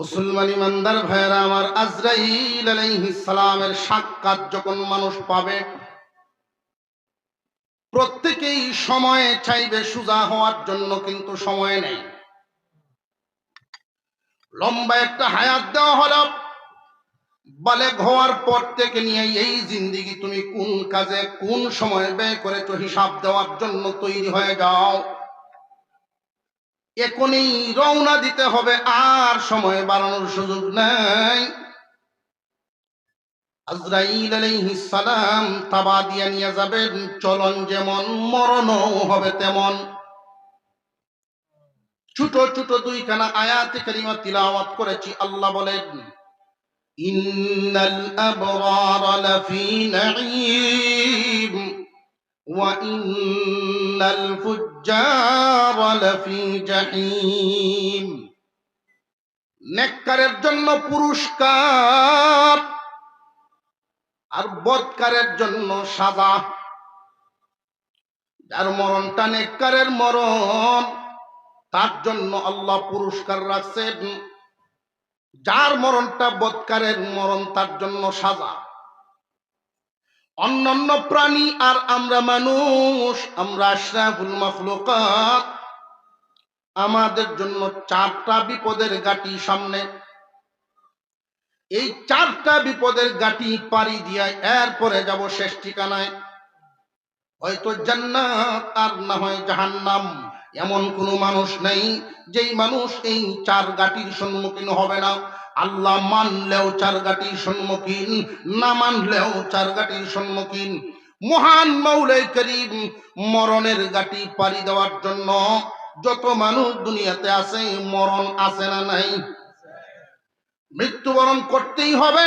মুসলমান ইমানদার ভাইয়েরা আমার, আজরাইল আলাইহিস সালামের সাক্ষাৎ যখন মানুষ পাবে, প্রত্যেকেই সময় চাইবে সোজা হওয়ার জন্য, কিন্তু সময় নেই। লম্বা একটা হায়াত দেওয়া হলো, বালেগ হওয়ার পর থেকে নিয়ে এই জিন্দেগি তুমি কোন কাজে কোন সময় ব্যয় করেছো হিসাব দেওয়ার জন্য তৈরি হয়ে যাও। এখনই রওনা দিতে হবে, আর সময় বাড়ানোর সুযোগ নাই। আজরাইল আলাইহিস সালাম তাবা দিয়া নিয়ে যাবেন। চলন যেমন, মরণও হবে তেমন। ছোট ছোট দুইখানা আয়াতে কারিমা তিলাওয়াত করেছি। আল্লাহ বলেন, ইন্নাল আবরারা লাফি নাঈম ওয়া ইন্নাল ফুজ্জারা লাফি জাহিম। নেককারের জন্য পুরস্কার আর বদকারের জন্য সাজা। যার মরণটা নেককারের মরণ, তার জন্য আল্লাহ পুরস্কার রাখছেন। যার মরণটা বদকারের মরণ, তার জন্য সাজা। অন্যান্য প্রাণী আর আমরা মানুষ, আমরা আশরাফুল মাখলুকাত, আমাদের জন্য চারটা বিপদের গাটি সামনে। এই চারটা বিপদের গাটি পাড়ি দিয়া এরপরে যাব শেষ ঠিকানায়, হয়তো জান্নাত আর না হয় জাহান্নাম। এমন কোন মানুষ নেই যেই মানুষ এই চার গাটির সম্মুখীন হবে না। আল্লাহ মানলেও চার গাটির সম্মুখীন, না মানলেও চার গাটির সম্মুখীন। মহান মাওলাই করিম মরণের গাটি পাড়ি দেওয়ার জন্য যত মানুষ দুনিয়াতে আছে, মরণ আছে না নাই? মৃত্যুবরণ করতেই হবে।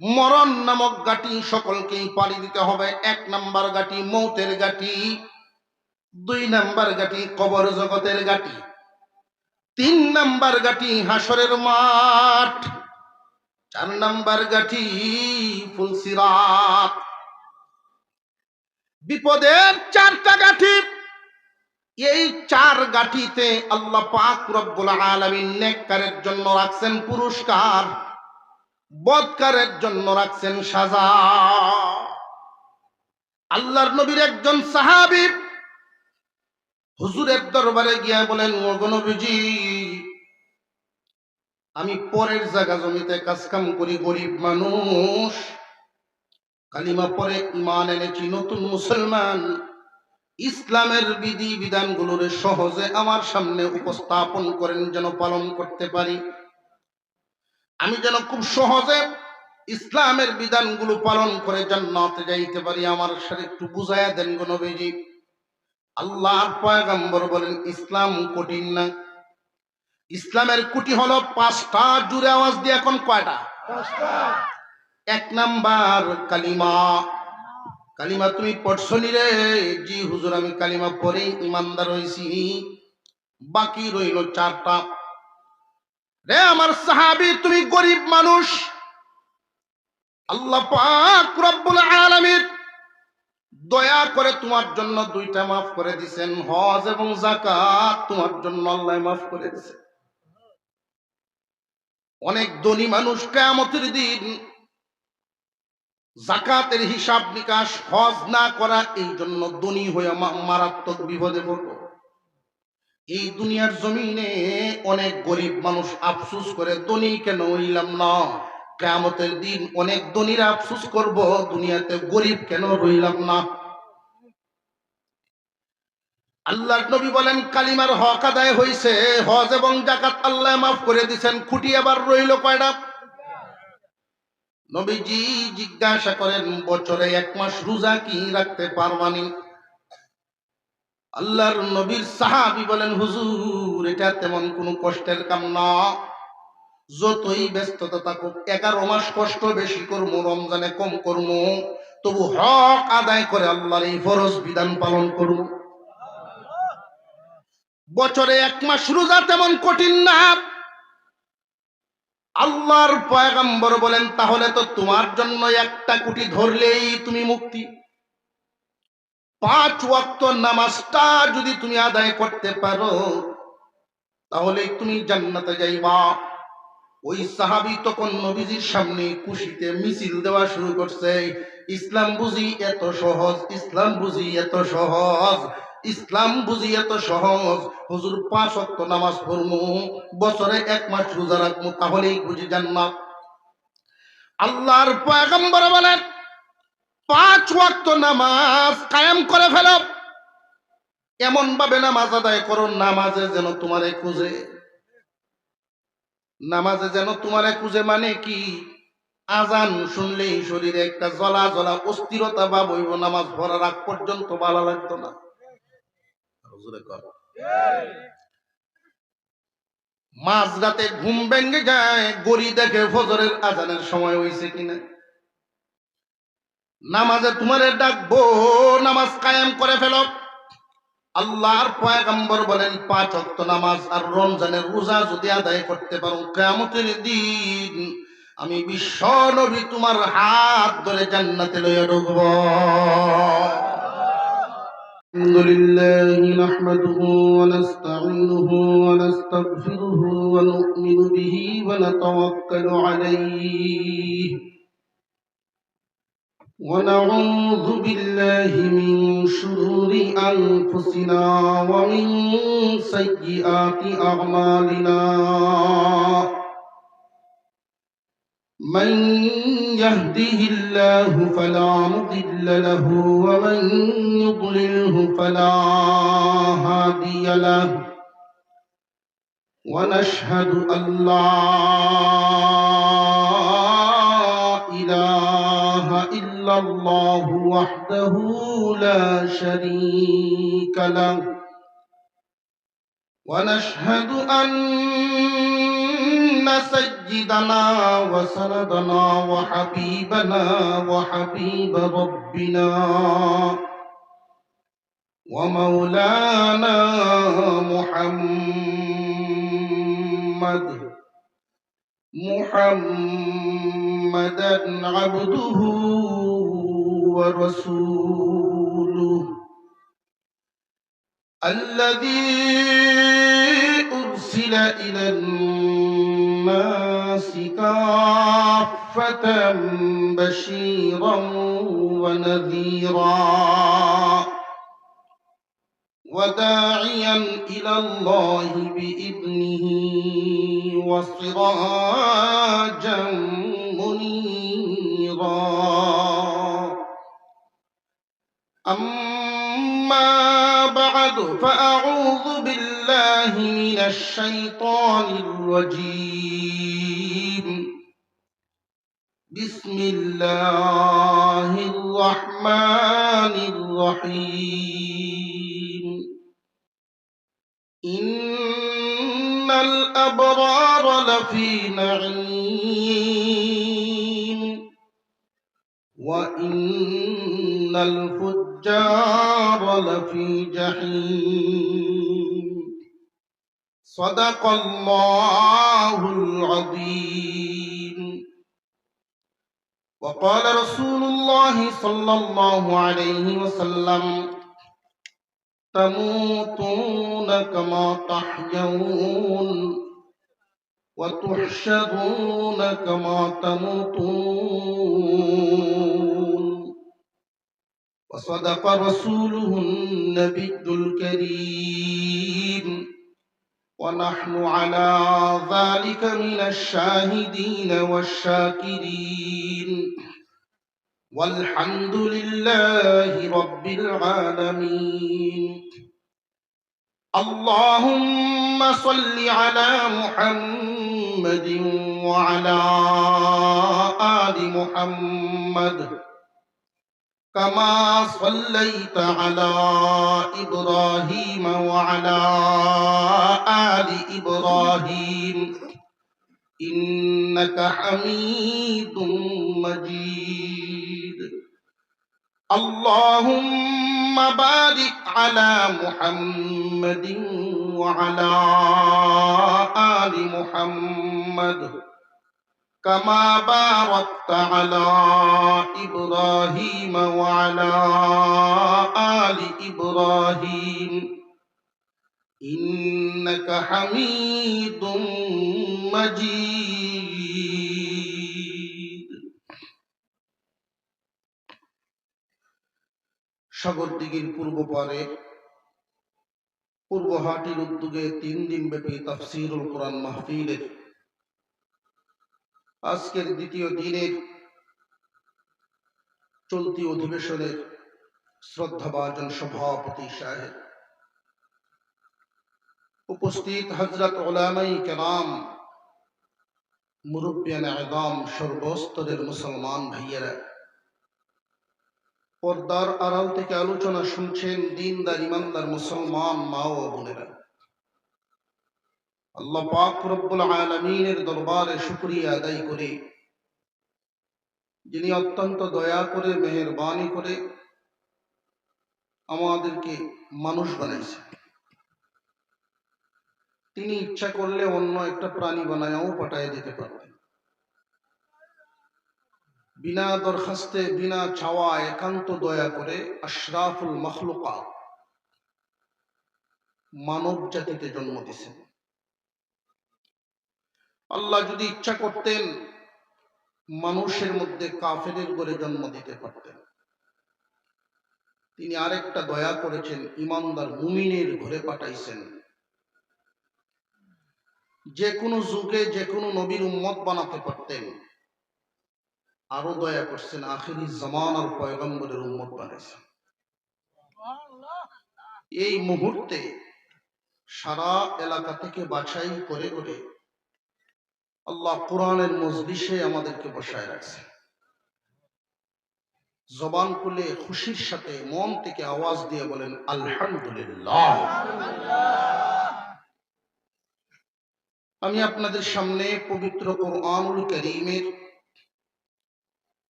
মরণ নামক গাটি সকলকেই পাড়ি দিতে হবে। এক নাম্বার গাটি মৌতের গাটি, দুই নাম্বার গাটি কবর জগতের গাটি, তিন নাম্বার গাটি হাসরের মাঠ, চার নাম্বার গাটি ফুলসিরাত। বিপদের চারটা গাটি। এই চার গাটিতে আল্লাহ পাক রব্বুল আলামিন নেককারের জন্য রাখছেন পুরস্কার, বদকারের জন্য রাখছেন সাজা। আল্লাহর নবীর একজন সাহাবী হুজুরের দরবারে গিয়া বলেন, ওগো নবীজি, আমি পরের জায়গা জমিতে কাজকাম করি, গরিব মানুষ, কালিমা পরে ঈমান এনেছি, নতুন মুসলমান। ইসলামের বিধি বিধানগুলোর সহজে আমার সামনে উপস্থাপন করেন, যেন পালন করতে পারি। আমি যেন খুব সহজে ইসলামের বিধানগুলো পালন করে জান্নাতে যাইতে পারি। আমার সাথে একটু বুঝাইয়া দেন গো নবীজি। আল্লাহর পয়গম্বর বলেন, ইসলাম কঠিন না। ইসলামের কুটি হলো পাঁচটা। জুড়ে আওয়াজ দিয়ে এখন কয়টা? এক নাম্বার কালিমা। কালিমা তুমি পড়ছনি রে? জি হুজুর, আমি কালিমা পড়েই ইমানদার হইছি। বাকি রইল চারটা। রে আমার সাহাবী, তুমি গরিব মানুষ, আল্লাহ পাক রব্বুল আলামিন দয়া করে তোমার জন্য দুইটা মাফ করে দিবেন। হজ এবং যাকাত তোমার জন্য আল্লাহ মাফ করে দিয়েছে। অনেক ধনী মানুষ কিয়ামতের দিন যাকাতের হিসাব নিকাশ হজ না করা, এই জন্য ধনী হয়ে মারাত্মক বিপদে পড়ল। এই দুনিয়ার জমিনে অনেক গরিব মানুষ আফসোস করে, ধনী কেন হইলাম না। কিয়ামতের দিন অনেক ধনীরা আফসোস করব, দুনিয়াতে গরিব কেন রইলাম না। আল্লাহর নবী বলেন, কালিমার হক আদায় হইছে, হজ এবং যাকাত আল্লাহ মাফ করে দিয়েছেন, খুঁটি আবার রইল কয়টা? নবীজি জিজ্ঞাসা করেন, বছরে এক মাস রোজা কি রাখতে পারবানি? আল্লাহর নবীর সাহাবী বলেন, হুজুর, এটা তেমন কোনো কষ্টের কাম না। যতই ব্যস্ততা থাকুক, 11 মাস কষ্ট বেশি করবো, রমজানে কম করবো, তবু হক আদায় করে আল্লাহর এই ফরজ বিধান পালন করবো। বছরে এক মাস রোজা তেমন কঠিন না। আল্লাহর পয়গম্বর বলেন, তাহলে তো তোমার জন্য একটা কোটি ধরলেই তুমি মুক্তি। 5 ওয়াক্ত নামাজটা যদি তুমি আদায় করতে পারো, তাহলে তুমি জান্নাতে যাইবা। ওই সাহাবী তখন নবীজির সামনে খুশিতে মিছিল দেওয়া শুরু করছে, ইসলাম বুঝি এত সহজ, ইসলাম বুঝি এত সহজ, ইসলাম বুঝি এত সহজ। হুজুর 5 ওয়াক্ত নামাজ পড়মু, বছরে 1 মাস রোজা রাখমু, তাহলেই বুঝি জান্নাত। আল্লাহর পয়গম্বর বলেন 5 ওয়াক্ত নামাজ কায়েম করে ফেলো, এমন ভাবে নামাজ আদায় করো নামাজে যেন তোমারে খুঁজে। নামাজে যেন তোমারে খুঁজে মানে কি? আজান শুনলেই শরীরে একটা জ্বলা জ্বলা অস্থিরতা ভাব হইব, নামাজ পড়ার আগ পর্যন্ত ভালো লাগতো না। মাঝরাতে ঘুম ভেঙে যায়, গড়ি দেখে ফজরের আজানের সময় হইছে কিনা। নামাজে তোমারে ডাকবো, নামাজ কায়েম করে ফেলো। আল্লাহর পয়গম্বর বলেন 5 ওয়াক্ত নামাজ আর রমজানের রোজা যদি আদায় করতে পারো, কিয়ামতের দিন আমি বিশ্ব নবী তোমার হাত ধরে জান্নাতে লইয়া ঢুকব। আলহামদুলিল্লাহ নাহমাদুহু ওয়া নাস্তাঈনুহু ওয়া নাস্তাগফিরুহু ওয়া নু'মিনু বিহি ওয়া নাতাওয়াক্কালু আলাইহি ونعوذ بالله من شرور أنفسنا ومن سيئات أعمالنا من يهده الله فلا مضل له ومن يضلله فلا هادي له ونشهد أن لا إله إلا الله وحده لا شريك له ونشهد أن سيدنا وسندنا وحبيبنا وحبيب ربنا ومولانا محمدا عبده ورسوله الذي أرسل إلى الناس كافة بشيرا ونذيرا وداعيا إلى الله بإذنه وسراجا منيرا أما بعد فأعوذ بالله من الشيطان الرجيم بسم الله الرحمن الرحيم إن الأبرار لفي نعيم وإن الفجار لفي جحيم صدق الله العظيم وقال رسول الله صلى الله عليه وسلم تموتون كما تحيون وتحشرون كما تموتون وصدق رسوله النبي الكريم ونحن على ذلك من الشاهدين والشاكرين والحمد لله رب العالمين اللهم صل على محمد وعلى آل محمد كما صليت على إبراهيم وعلى آل إبراهيم إنك حميد مجيد اللهم بارك على محمد وعلى آل محمد كما باركت على إبراهيم وعلى آل إبراهيم ইন্নাকা হামিদুম মাজিদ। সাগর দিঘির পূর্ব পারে পূর্বহাটির উদ্যোগে 3 দিন ব্যাপী তাফসীরুল কোরআন মাহফিলের আজকের দ্বিতীয় দিনের চলতি অধিবেশনের শ্রদ্ধাভাজন সভাপতি সাহেব, উপস্থিত হযরত উলামায়ে কেরাম, মুরব্বিয়ানে আযম, সর্বস্তরের মুসলমান ভাইয়েরা, পর্দার আড়াল থেকে আলোচনা শুনছেন দিনদার ইমানদার মুসলমান মা ও বোনেরা, আল্লাহ পাক রব্বুল আলামিনের দরবারে শুকরিয়া আদায় করে, যিনি অত্যন্ত দয়া করে মেহেরবানি করে আমাদেরকে মানুষ বানাইছেন। তিনি ইচ্ছা করলে অন্য একটা প্রাণী বানায়াও পাঠায় দিতে পারতেন। বিনা দরখাস্তে, বিনা চাওয়া, একান্ত দয়া করে আশরাফুল মখলুকাত মানব জাতিতে জন্ম দিয়েছেন। আল্লাহ যদি ইচ্ছা করতেন মানুষের মধ্যে কাফেরের ঘরে জন্ম দিতে পারতেন। তিনি আরেকটা দয়া করেছেন, ইমানদার মুমিনের ঘরে পাঠাইছেন। যে কোনো যুগে যে কোনো নবীর উম্মত বানাতে পারতেন, আরো দয়া করছেন আখিরি জামানার পয়গম্বরের উম্মত বানাইছেন। এই মুহূর্তে সারা এলাকা থেকে বাছাই করে করে আল্লাহ কোরআনের মজলিসে আমাদেরকে বসায় রাখছে। জবান খুলে খুশির সাথে মন থেকে আওয়াজ দিয়ে বলেন আলহামদুলিল্লাহ। আমি আপনাদের সামনে পবিত্র কোরআনুল কারীমের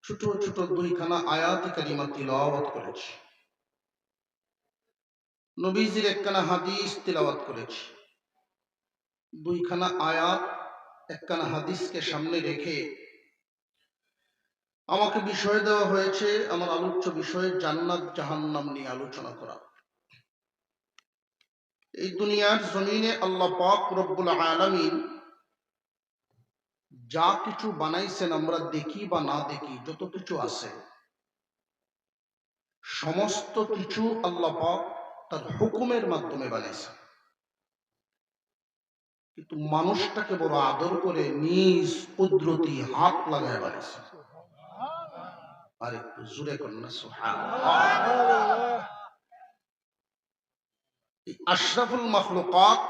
ছোট ছোট 2খানা আয়াত কারিমা তিলাওয়াত করেছি। নবীজির 1খানা হাদিস তিলাওয়াত করেছি। 2খানা আয়াত 1খানা হাদিসকে সামনে রেখে আমাকে বিষয় দেওয়া হয়েছে, আমার আলোচ্য বিষয়ে জান্নাত জাহান্নাম নিয়ে আলোচনা করা। এই দুনিয়ার জমিনে আল্লাহ পাক রব্বুল আলামিন যা কিছু বানাইছেন, আমরা দেখি বা না দেখি, যত কিছু আছে সমস্ত কিছু আল্লাহ পাক তার হুকুমের মাধ্যমে বানাইছেন। কিন্তু মানুষটাকে বড় আদর করে নিজ কুদরতি হাত লাগায় বানাইছেন। আর একটু জোরে কন্যা সুবহানাল্লাহ। আশরাফুল মাখলুকাত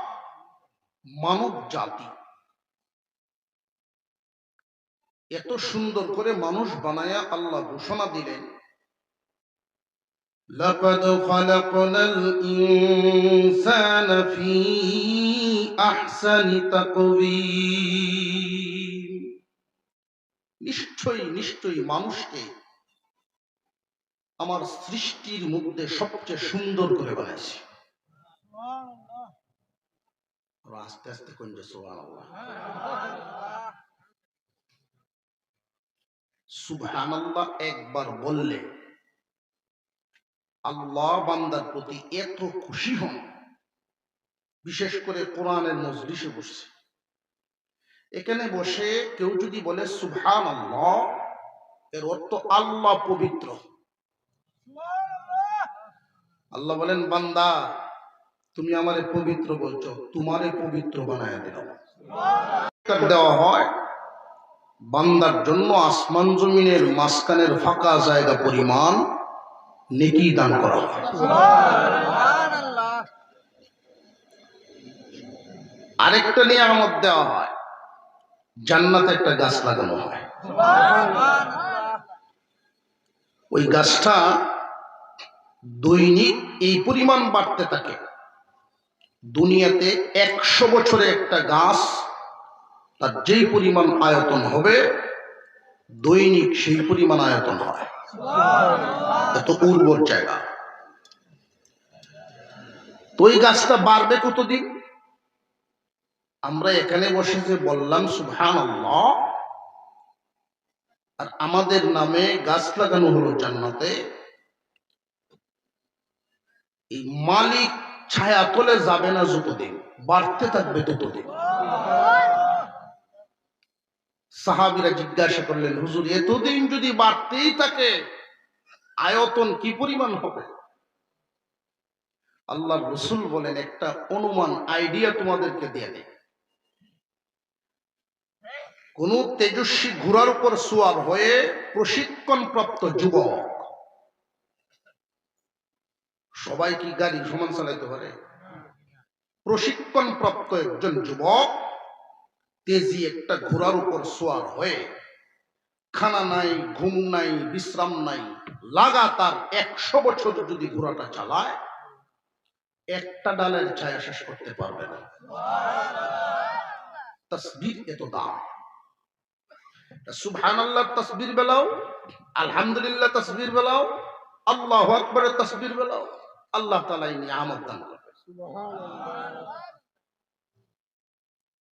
মানব জাতি এত সুন্দর করে মানুষ বানায়া আল্লাহ ঘোষণা দিলেন, লাকাদ খালাকনাল ইনসানা ফি আহসানি তাকওয়িম। নিশ্চয়ই নিশ্চয়ই মানুষকে আমার সৃষ্টির মধ্যে সবচেয়ে সুন্দর করে বানাইছি। আস্তে আস্তে কোন যে সুবহানাল্লাহ। সুবহানাল্লাহ একবার বললে আল্লাহ বান্দার প্রতি এত খুশি হন, বিশেষ করে কোরআনের মজলিসে বসে। এখানে বসে কেউ যদি বলে সুবহানাল্লাহ, এর অর্থ আল্লাহ পবিত্র। আল্লাহ বলেন, বান্দা তুমি আমারে পবিত্র বলছো, তোমারে পবিত্র বানায় দিলাম। দেওয়া হয় বান্দার জন্য আসমান জমিনের মাঝখানের ফাঁকা জায়গা পরিমাণ নেকি দান করা হয়। আরেকটা নিয়ামত দেওয়া হয়, জান্নাতে একটা গাছ লাগানো হয়। ওই গাছটা দৈনিক এই পরিমাণ বাড়তে থাকে। দুনিয়াতে 100 বছরে একটা গাছ তার যেই পরিমাণ আয়তন হবে, দৈনিক সেই পরিমাণ আয়তন হয়। এত উর্বর জায়গা। তো ওই গাছটা বাড়বে কতদিন? আমরা এখানে বসে যে বললাম সুবহানাল্লাহ, আর আমাদের নামে গাছ লাগানো হলো জান্নাতে, এই মালিক ছায়া তলে যাবে না যতদিন, বাড়তে থাকবে ততদিন। সাহাবীরা জিজ্ঞাসা করলেন, হুজুর এতদিন যদি বাড়তেই থাকে আয়তন কি পরিমাণ হবে? আল্লাহর রাসূল বলেন, একটা অনুমান আইডিয়া তোমাদেরকে দিয়ে দেয়। কোন তেজস্বী ঘোড়ার উপর সওয়ার হয়ে প্রশিক্ষণপ্রাপ্ত যুবক, সবাই কি গাড়ি সমান চালাইতে পারে? প্রশিক্ষণপ্রাপ্ত একজন যুবক তেজি একটা ঘোড়ার উপর সওয়ার হয়ে, খানা নাই, ঘুম নাই, বিশ্রাম নাই, লাগাতার 100 বছর যদি ঘোড়াটা চালায় একটা ডালের ছায়া শেষ করতে পারবে না। তাসবিহ এত দাম। সুবহানাল্লাহ তাসবিহ বেলাও, আলহামদুলিল্লাহ তাসবিহ বেলাও, আল্লাহু আকবার তাসবিহ বেলাও আল্লাহ তাআলা এই নিয়ামত দান করেন। সুবহানাল্লাহ।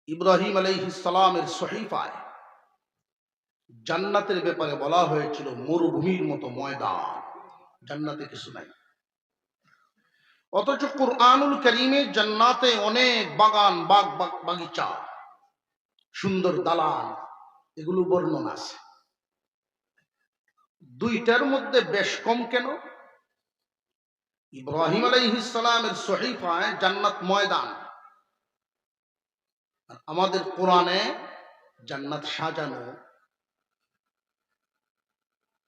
ইব্রাহিম আলাইহিস সালামের সহিফায় জান্নাতের ব্যাপারে বলা হয়েছিল মরুভূমির মতো ময়দান, জান্নাতে কিছু নাই। অথচ কুরআনুল কারীমে জান্নাতে অনেক বাগান, বাগিচা, সুন্দর দালান, এগুলো বর্ণনা আছে। দুইটার মধ্যে বেশ কম কেন? ইব্রাহিম আলাইহিস সালামের সহিফায় জান্নাত ময়দান, আর আমাদের কোরআনে জান্নাত সাজানো।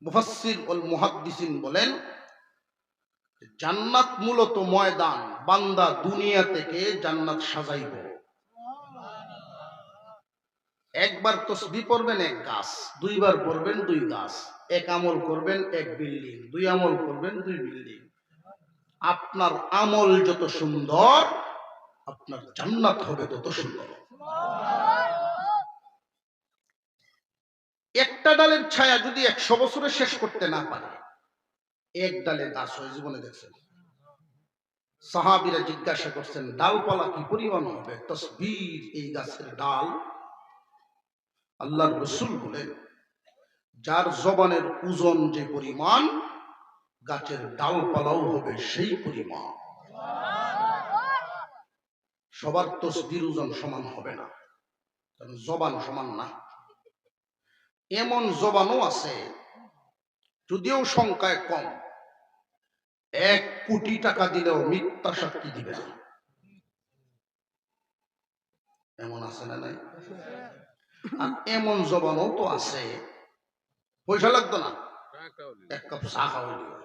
মুফাসসির ওয়াল মুহাদ্দিসিন বলেন জান্নাত মূলত ময়দান, বান্দা দুনিয়া থেকে জান্নাত সাজাইব। একবার তাসবিহ পড়বেন এক গাছ, দুইবার পড়বেন দুই গাছ, এক আমল করবেন এক বিল্ডিং, দুই আমল করবেন দুই বিল্ডিং। আপনার আমল যত সুন্দর আপনার জান্নাত হবে তত সুন্দর। একটা ডালের ছায়া যদি 100 বছরে শেষ করতে না পারে, এক ডালে গাছ হয়। জীবনে দেখছেন? সাহাবীরা জিজ্ঞাসা করছেন ডালপালা কি পরিমাণ হবে? তাসবিহ এই গাছের ডাল। আল্লাহর রাসূল বলেন যার জবানের ওজন যে পরিমাণ, গাছের ডালপালাও হবে সেই পরিমাণ। সবার তাসবিহর ওজন সমান হবে না, কারণ জবান সমান না। এমন জবানও আছে যদিও সংখ্যায় কম, 1 কোটি টাকা দিলেও মিথ্যা সাক্ষী দিবে না। এমন আছে না নাই? আর এমন জবানও তো আছে পয়সা লাগতো না, 1 কাপ চা খাওয়াই দিবে।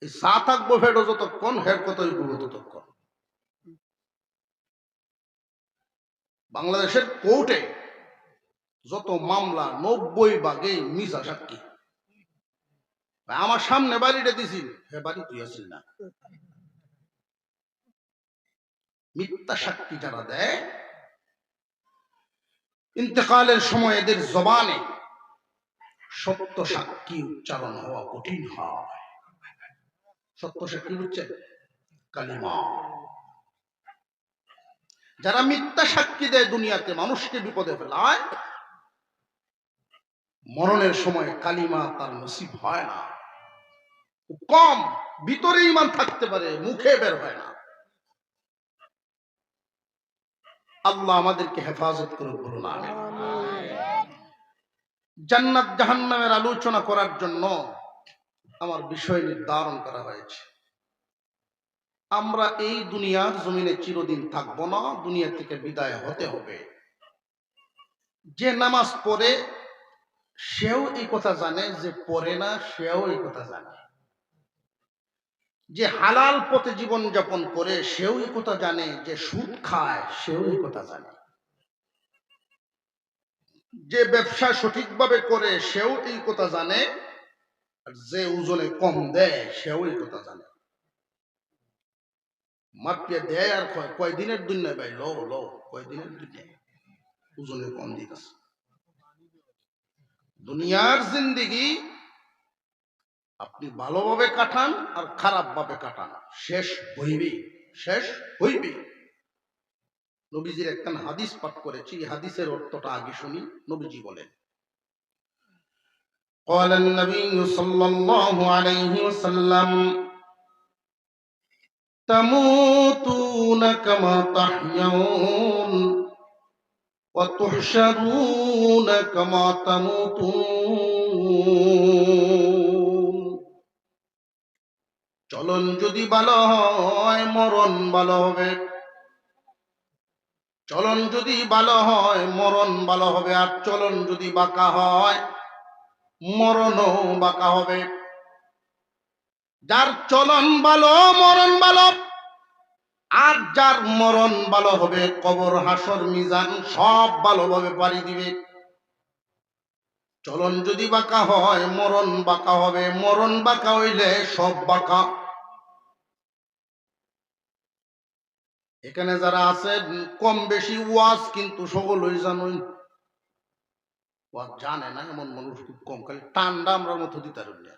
এই চা থাকবো ফেটো যতক্ষণ, হের কতই করবো ততক্ষণ। বাংলাদেশের কোর্টে যত মামলা 90 ভাগে মিছা সাক্ষী। আমার সামনে বাড়িটা দিছিল, হে বাড়ি তুই আসিল না। মিথ্যা সাক্ষী যারা দেয়, ইন্তেকালের সময় এদের জবানে সত্য সাক্ষী উচ্চারণ হওয়া কঠিন হয়। সত্য সাক্ষী হচ্ছে কালিমা। যারা মিথ্যা সাক্ষী দেয় দুনিয়াতে, মানুষকে বিপদে ফেলায়, মরণের সময় কালিমা তার নসিব হয় না। কম ভিতরে ঈমান থাকতে পারে, মুখে বের হয় না। আল্লাহ আমাদেরকে হেফাজত করুন, বলুন আমিন। জান্নাত জাহান্নামের আলোচনা করার জন্য আমার বিষয় নির্ধারণ করা হয়েছে। আমরা এই দুনিয়ার জমিনে চিরদিন থাকবো না, দুনিয়া থেকে বিদায় হতে হবে। যে নামাজ পড়ে সেও এই কথা জানে, যে পড়ে না সেও এই কথা জানে। যে হালাল পথে জীবন যাপন করে সেও এই কথা জানে, যে সুদ খায় সেও এই কথা জানে। যে ব্যবসা সঠিকভাবে করে সেও এই কথা জানে, আর যে ওজনে কম দেয় সেও এই কথা জানে। মাপিয়া দেয় আর কয়দিনের দুনিয়া ভাই, লো লো কয়দিনের দুনিয়া, ওজনে কম দিতেছে। দুনিয়ার জিন্দেগি আপনি ভালোভাবে কাটান আর খারাপ ভাবে কাটান, শেষ হইবে, শেষ হইবে। নবীজির একটা হাদিস পাঠ করেছি, হাদিসের অর্থটা আগে শুনি। নবীজি বলেন, قال النبي صلى الله عليه وسلم তামুতুনা কামা তাহইয়াউন ওয়া তুহশারুনা কামা তামুতুন। চলন যদি ভালো হয় মরণ ভালো হবে, চলন যদি ভালো হয় মরণ ভালো হবে, আর চলন যদি বাঁকা হয় মরণও বাঁকা হবে। যার চলন ভালো মরণ ভালো, আর যার মরণ ভালো হবে কবর হাসর মিজান সব ভালোভাবে পাড়ি দিবে। চলন যদি বাঁকা হয় মরণ বাঁকা হবে, মরণ বাঁকা হইলে সব বাঁকা। এখানে যারা আছেন কম বেশি ওয়াজ কিন্তু সকলই জানেন, ওয়াজ জানে না এমন মানুষ খুব কম, খালি টান্ডা আমরা মতো দিতে পারি না।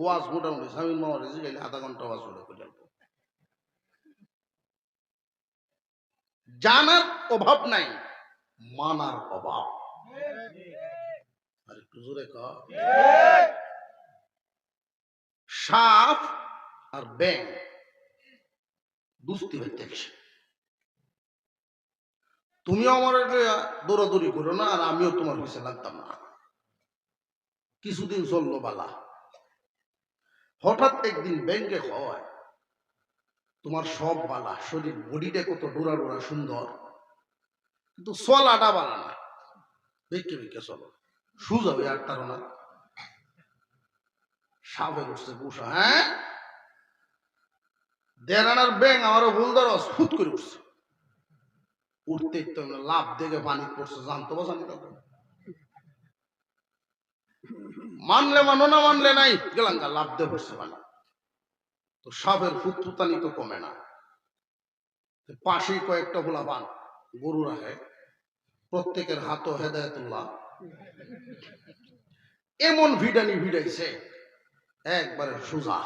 ওয়াজ মোটামুটি স্বামীর মামার গেলে আধা ঘন্টা ওয়াজ করে ফেলবো। জানার অভাব নাই, মানার অভাব। আর একটু জোরে কর। সাপ আর ব্যাঙ দুস্তি হইতে গেছে। তুমিও আমার দৌড়াদৌড়ি করো না, আর আমিও তোমার পিছে লাগতাম না। কিছুদিন চললো বালা, হঠাৎ একদিন ব্যাংকে হয় তোমার সব বালা, শরীর বডিটা কত ডোরা ডোরা সুন্দর, কিন্তু চলাটা বালা না। বেঁকে বেঁকে চলো, সুজা হয়ে আর তার না। সাপের উঠছে বসা, হ্যাঁ দেড়ানার ব্যাং আমারও ভুল ধরো ফুট করে উঠছে। উঠতে লাভ দেখে পানি পড়ছে, জানতো বা জানি তখন। মানলে মানো না মানলে নাই, গেলাম লাভ দিয়ে পড়ছে পানি। তো সাপের ফুটফুতানি তো কমে না। পাশেই কয়েকটা ভোলা পান গরু রাখে, প্রত্যেকের হাতও হেদায়েতুল্লাহ, এমন ভিডানি ভিডাইছে একবারে সোজা।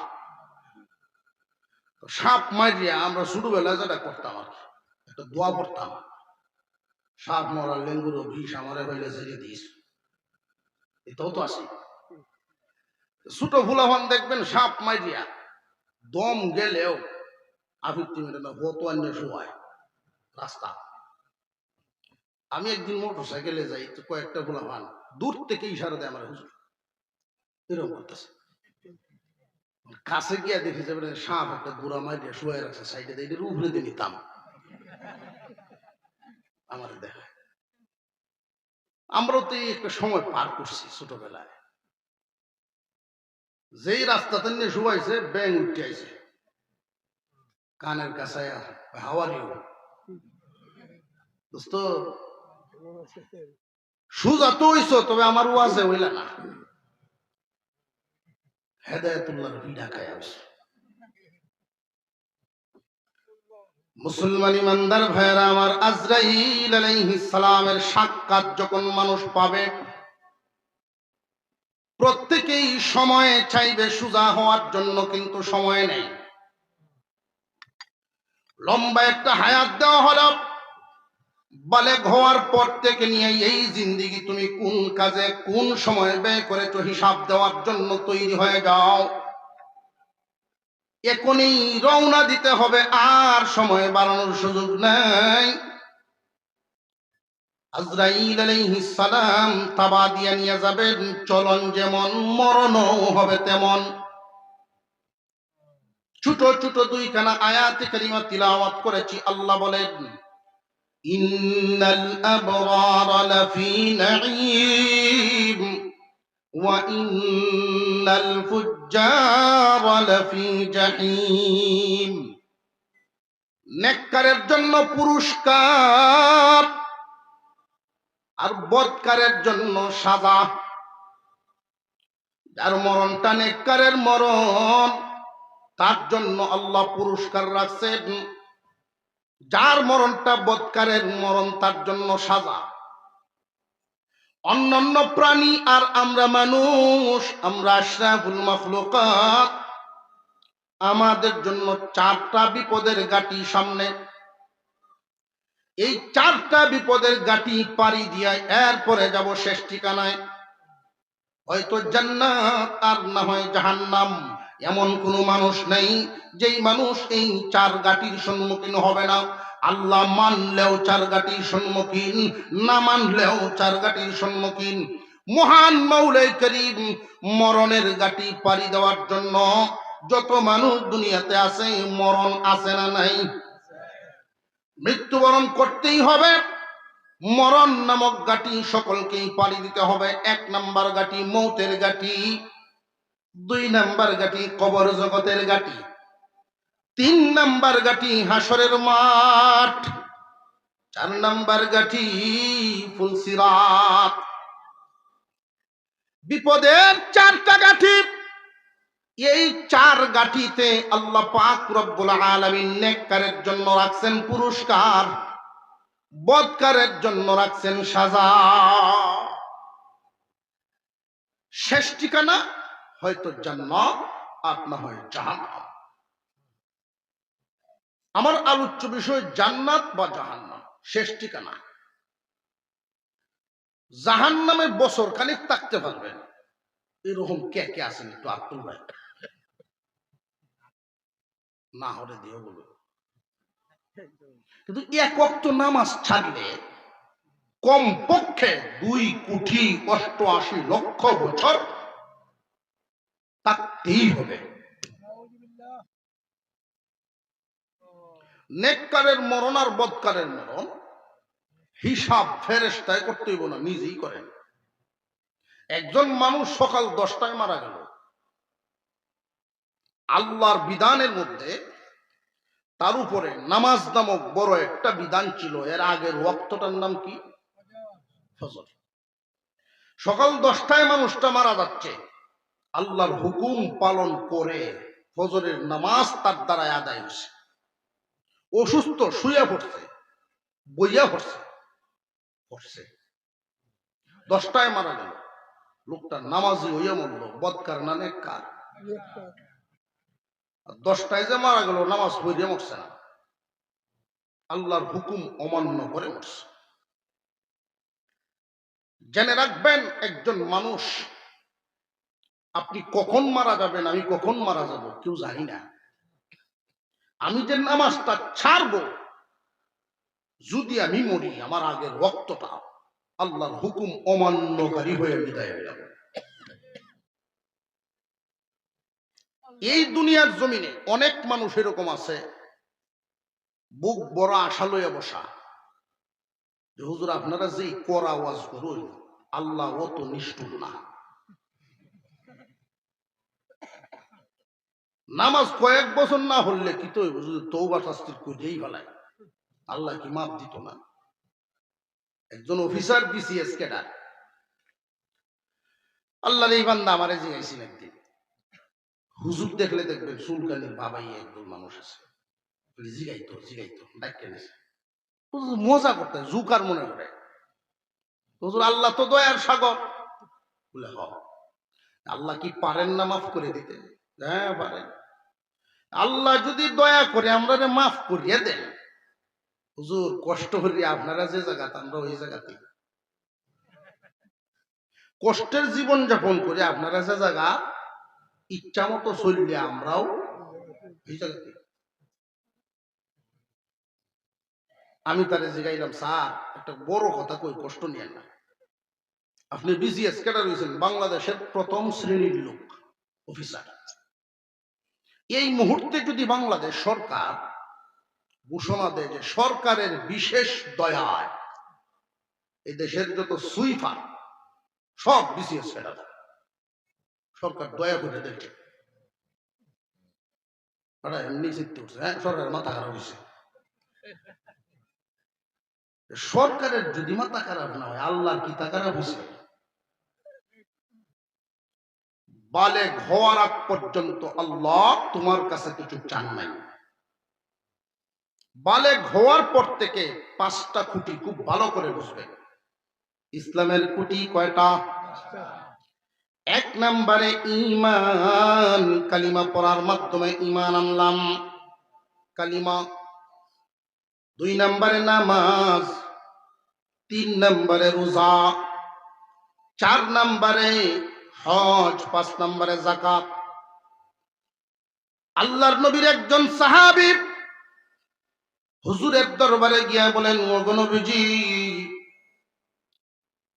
সাপ মারিয়া আমরা ছোটবেলায় যেটা করতাম আর কি, একটা দোয়া পড়তাম, সাপ মরা লেঙ্গুর বিষ আমারে হইলে ছেড়ে দিস, এটাও তো আসে। ছোট ফুলাফান দেখবেন সাপ মারিয়া দম গেলেও আফিফটি মিনিট না বতোয়ান্য শোয়ায় রাস্তা। আমি একদিন মোটর সাইকেলে যাই, তো কয়েকটা ফুলাফান দূর থেকে ইশারা দেয় আমার হুজুর, এরকম করতেছে। কাছে গিয়া দেখি যাবে সাপ একটা গুড়া মারিয়া শুয়ে রাখছে সাইডে, এটার উপরে দিয়ে নিতাম আমার দেখা। আমরাও তো একটা সময় পার করছি ছোটবেলায়, যেই রাস্তাতে নিয়ে শুয়াইছে ব্যাং উঠে আইছে কানের কাছে, হাওয়ারিও দোস্ত সুজা তো হইছো, তবে আমার ওয়াজে হইলা না। হেদায়েতুল্লাহর ভিড়া খায় আসছে। মুসলমান ইমানদার ভাইয়েরা আমার, আজরাইল আলাইহিস সালামের সাক্ষাৎ যখন মানুষ পাবে প্রত্যেকেই সময় চাইবে সোজা হওয়ার জন্য, কিন্তু সময় নেই। লম্বা একটা হায়াত দেওয়া হলো, বালেগ হওয়ার পর থেকে নিয়ে এই জিন্দেগি তুমি কোন কাজে কোন সময় ব্যয় করেছো হিসাব দেওয়ার জন্য তৈরি হয়ে যাও। এখনই রওনা দিতে হবে, আর সময় বাড়ানোর সুযোগ নাই। আজরাইল আলাইহিস সালাম তাবা দিয়ে নিয়ে যাবেন, চলন যেমন মরণও হবে তেমন। ছোট ছোট দুইখানা আয়াতে কারিমা তিলাওয়াত করেছি। আল্লাহ বলেন, ইন্নাল আবরারা লাফি নাঈম ওয়া ইন্নাল ফুজ্জারা লাফি জাহিম। নেককারের জন্য পুরস্কার আর বদকারের জন্য সাজা। যার মরণটা নেককারের মরণ, তার জন্য আল্লাহ পুরস্কার রাখছেন। যার মরণটা বদকারের মরণ, তার জন্য সাজা। অন্যান্য প্রাণী আর আমরা মানুষ, আমরা আশরাফুল মাখলুকাত, আমাদের জন্য চারটা বিপদের গাটি সামনে। এই চারটা বিপদের গাটি পাড়ি দিয়া এরপরে যাব শেষ ঠিকানায়, হয়তো জান্নাত আর না হয় জাহান্নাম। এমন কোনো মানুষ নেই যেই মানুষ এই চার গাটির সম্মুখীন হবে না। আল্লাহ মানলেও চার গাটির সম্মুখীন, না মানলেও চার গাটির সম্মুখীন। মহান মাওলাই করিম মরণের গাটি পাড়ি দেওয়ার জন্য যত মানুষ দুনিয়াতে আছে, মরণ আছে না নাই? মৃত্যুবরণ করতেই হবে। মরণ নামক গাটি সকলকেই পাড়ি দিতে হবে। এক নাম্বার গাটি মৌতের গাটি, দুই নাম্বার গাটি কবর জগতের গাটি, তিন নাম্বার গাটি হাসরের মাঠ, চার নাম্বার গাটি ফুলসিরাত। বিপদের চারটা গাঠি। এই চার গাঠিতে আল্লাহ পাক রব্বুল আলামিন নেককারের জন্য রাখছেন পুরস্কার, বদকারের জন্য রাখছেন সাজা। শেষ ঠিকানা হয়তো জান্নাত আর না হয় জাহান্নাম। আমার আলোচ্য বিষয় জান্নাত বা জাহান্নাম, শেষ ঠিকানা। জাহান্নামে বছর খানিক থাকতে পারবেন, এরকম কে কে আছেন একটু আব্দুল ভাই না হলে দিয়ে বলো। কিন্তু এক ওয়াক্ত নামাজ ছাড়লে কমপক্ষে 2,88,00,000 বছর থাকতেই হবে। নেককারের মরণ আর বদকারের মরণ হিসাব ফেরেশতায় করতে হইব না, নিজেই করেন। একজন মানুষ সকাল 10টায় মারা গেল, আল্লাহর বিধানের মধ্যে তার উপরে নামাজ নামক বড় একটা বিধান ছিল। এর আগের ওয়াক্তটার নাম কি? ফজর। সকাল 10টায় মানুষটা মারা যাচ্ছে, আল্লাহর হুকুম পালন করে ফজরের নামাজ তার দ্বারা আদায় হয়েছে। অসুস্থ শুয়ে পড়ছে, বইয়া পড়ছে, 10টায় মারা গেল। লোকটা নামাজি হইয়া মরল, বদকার না নেককার? 10টায় যে মারা গেল নামাজ পড়িয়া মরছে না, আল্লাহর হুকুম অমান্য করে মরছে। জেনে রাখবেন, একজন মানুষ, আপনি কখন মারা যাবেন, আমি কখন মারা যাব কেউ জানি না। আমি যে নামাজটা ছাড়বো, যদি আমি মরি, আমার আগের ওয়াক্তটা আল্লাহর হুকুম অমান্যকারী হয়ে বিদায় হয়ে যাবে। এই দুনিয়ার জমিনে অনেক মানুষ এরকম আছে, বুক বড় আশা লইয়া বসা, যে হুজুর আপনারা যে করা ওয়াজ করুন, আল্লাহ অত নিষ্ঠুর না। নামাজ কয়েক বছর না হলে কি তো তওবা শাস্তির করেই ফেলায়, আল্লাহ কি মাপ দিত না? একজন অফিসার বিসিএস ক্যাডার, আল্লাহর এই বান্দা আমারে জিজ্ঞাসিল একদিন, হুজুর দেখলে দেখবেন চুলকানির বাবাই একজন মানুষ আছে, জিগাইতো ডাক্তার হুজুর মজা করতে জুকার মনে করে, হুজুর আল্লাহ তো দয়ার সাগর। বলে হ, আল্লাহ কি পারেন না মাফ করে দিতে? হ্যাঁ পারেন। আল্লাহ যদি দয়া করে আমরা মাফ করিয়ে দেন, হুজুর কষ্ট করি আপনারা যে জায়গাতে, আমরা ওই জায়গাতে কষ্টের জীবন যাপন করে, আপনারা যে জায়গা ইচ্ছা মতো চললে আমরাও এই জায়গাতে। আমি তারে জিগাইলাম, স্যার একটা বড় কথা কই, কষ্ট নিয়েন না, আপনি বিসিএস ক্যাডার হয়েছেন, বাংলাদেশের প্রথম শ্রেণীর লোক, অফিসার। এই মুহূর্তে যদি বাংলাদেশ সরকার ঘোষণা দেয় যে সরকারের বিশেষ দয়ায় এই দেশের যত সুইফার সব বিসিএস ক্যাডার, সরকার দয়া করে দেখে, এমনি চিত্তে উঠছে, হ্যাঁ সরকারের মাথা খারাপ হয়েছে। সরকারের যদি মাথা খারাপ না হয়, আল্লাহর কি তা খারাপ হয়েছে? বালেগ হওয়ার আগ পর্যন্ত আল্লাহ তোমার কাছে কিছু চান নাই। বালেগ হওয়ার পর থেকে 5টা খুঁটি খুব ভালো করে বুঝবে। ইসলামের খুঁটি কয়টা? 1 নম্বরে ঈমান, কালিমা পড়ার মাধ্যমে ঈমান আনলাম, কালিমা। 2 নম্বরে নামাজ, 3 নম্বরে রোজা, 4 নম্বরে হজ, 5 নম্বরে যাকাত। আল্লাহর নবীর একজন সাহাবী হুজুরের দরবারে গিয়া বলেন, ওগো নবীজি,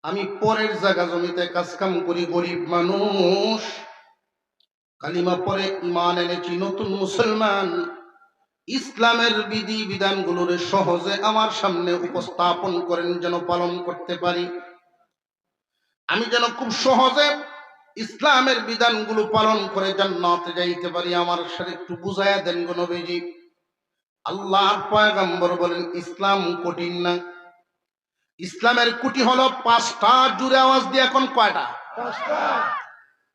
আমি পরের জায়গা জমিতে কাজকাম করি, গরিব মানুষ, কালিমা পরে ঈমান এনেছি, নতুন মুসলমান, ইসলামের বিধি বিধানগুলোর সহজে আমার সামনে উপস্থাপন করেন, যেন পালন করতে পারি, আমি যেন খুব সহজে ইসলামের বিধানগুলো পালন করে জান্নাতে যাইতে পারি, আমার সাথে একটু বুঝাইয়া দেন গো নবীজি। আল্লাহর পয়গম্বর বলেন, ইসলাম কঠিন না, ইসলামের কুটি হলো পাঁচটা। জুড়ে আওয়াজ দিয়ে এখন কয়টা?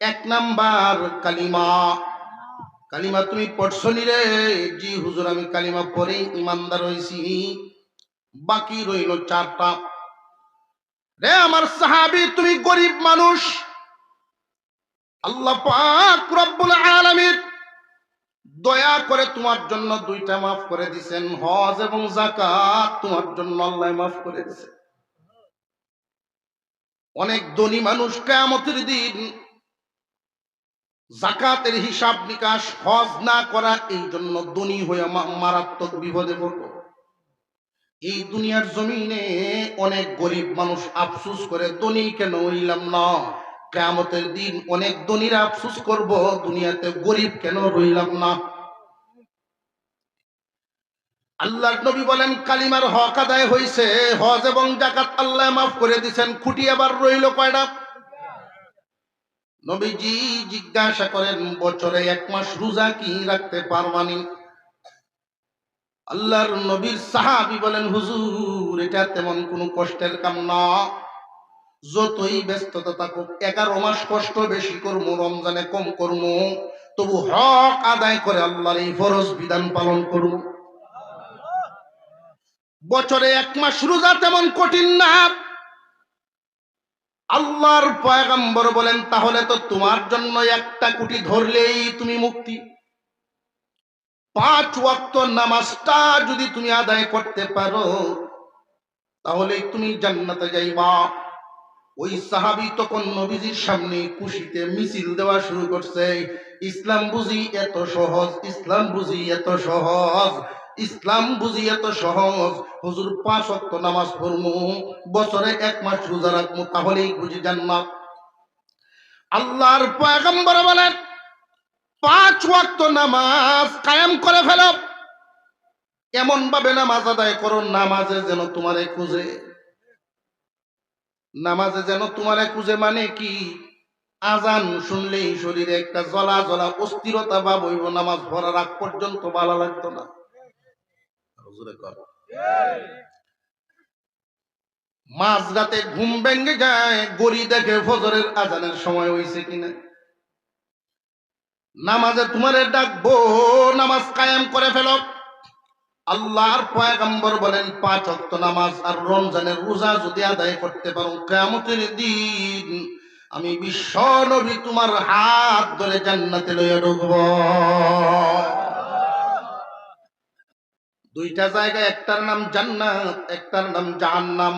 এক নাম্বার কালিমা। কালিমা তুমি পড়ছো নি রে? জি হুজুর, আমি কালিমা পড়ে ইমানদার হইছি। বাকি রইল চারটা। রে আমার সাহাবী, তুমি গরিব মানুষ, আল্লাহ পাক রব্বুল আলামিন দয়া করে তোমার জন্য দুইটা মাফ করে দিছেন, হজ এবং যাকাত তোমার জন্য আল্লাহ মাফ করে দিছে। অনেক ধনী মানুষ কিয়ামতের দিন যাকাতের হিসাব নিকাশ, হজ না করা, এই জন্য ধনী হয়ে মারাত্মক বিপদে পড়বে। এই দুনিয়ার জমিনে অনেক গরিব মানুষ আফসোস করে, ধনী কেন হইলাম না। কিয়ামতের দিন অনেক ধনীরা আফসোস করব, দুনিয়াতে গরিব কেন রইলাম না। আল্লাহর নবী বলেন, কালিমার হক আদায় হইছে, হজ এবং যাকাত আল্লাহ মাফ করে দিবেন, খুঁটি আবার রইল কয়টা? নবীজি জিজ্ঞাসা করেন, বছরে এক মাস রোজা কি রাখতে পারবানি? আল্লাহর নবীর সাহাবী বলেন, হুজুর, এটা তেমন কোনো কষ্টের কাম না, যতই ব্যস্ততা থাকুক, 11 মাস কষ্ট বেশি করবো, রমজানে কম করবো, তবু হক আদায় করে আল্লাহর এই ফরজ বিধান পালন করবো। বছরে এক মাস রোজা তেমন কঠিন না। আল্লাহর পয়গম্বর বলেন, তাহলে তো তোমার জন্য একটা কুটি ধরলেই তুমি মুক্তি। 5 ওয়াক্ত নামাজটা যদি তুমি আদায় করতে পারো, তাহলে তুমি জান্নাতে যাইবা। ওই সাহাবী তখন নবীজির সামনে খুশিতে মিছিল দেওয়া শুরু করছে, ইসলাম বুঝি এত সহজ, ইসলাম বুঝি এত সহজ, ইসলাম বুঝি এত সহজ। হুজুর, 5 ওয়াক্ত নামাজ পড়মু, বছরে এক মাস রোজা রাখবো, তাহলেই বুঝি জান্নাত। আল্লাহর পয়গম্বর বলেন, 5 ওয়াক্ত নামাজ কায়েম করে ফেলো, এমন ভাবে নামাজ আদায় করো, নামাজে যেন তোমারে খুঁজে। নামাজে যেন তোমারে খুঁজে মানে কি? আজান শুনলেই শরীরে একটা জ্বলা জ্বলা অস্থিরতা ভাব হইব, নামাজ পড়ার আগ পর্যন্ত ভালো লাগতো না। মাঝরাতে ঘুম ভেঙে যায়, গড়ি দেখে ফজরের আজানের সময় হইছে কিনা। নামাজে তোমারে ডাকবো, নামাজ কায়েম করে ফেলো। আল্লাহর পয়গম্বর বলেন, 5 ওয়াক্ত নামাজ আর রমজানের রোজা যদি আদায় করতে পারো, কিয়ামতের দিন আমি বিশ্ব নবী তোমার হাত ধরে জান্নাতে লইয়া ঢুকবো। দুইটা জায়গা, একটার নাম জান্নাত, একটার নাম জাহান্নাম।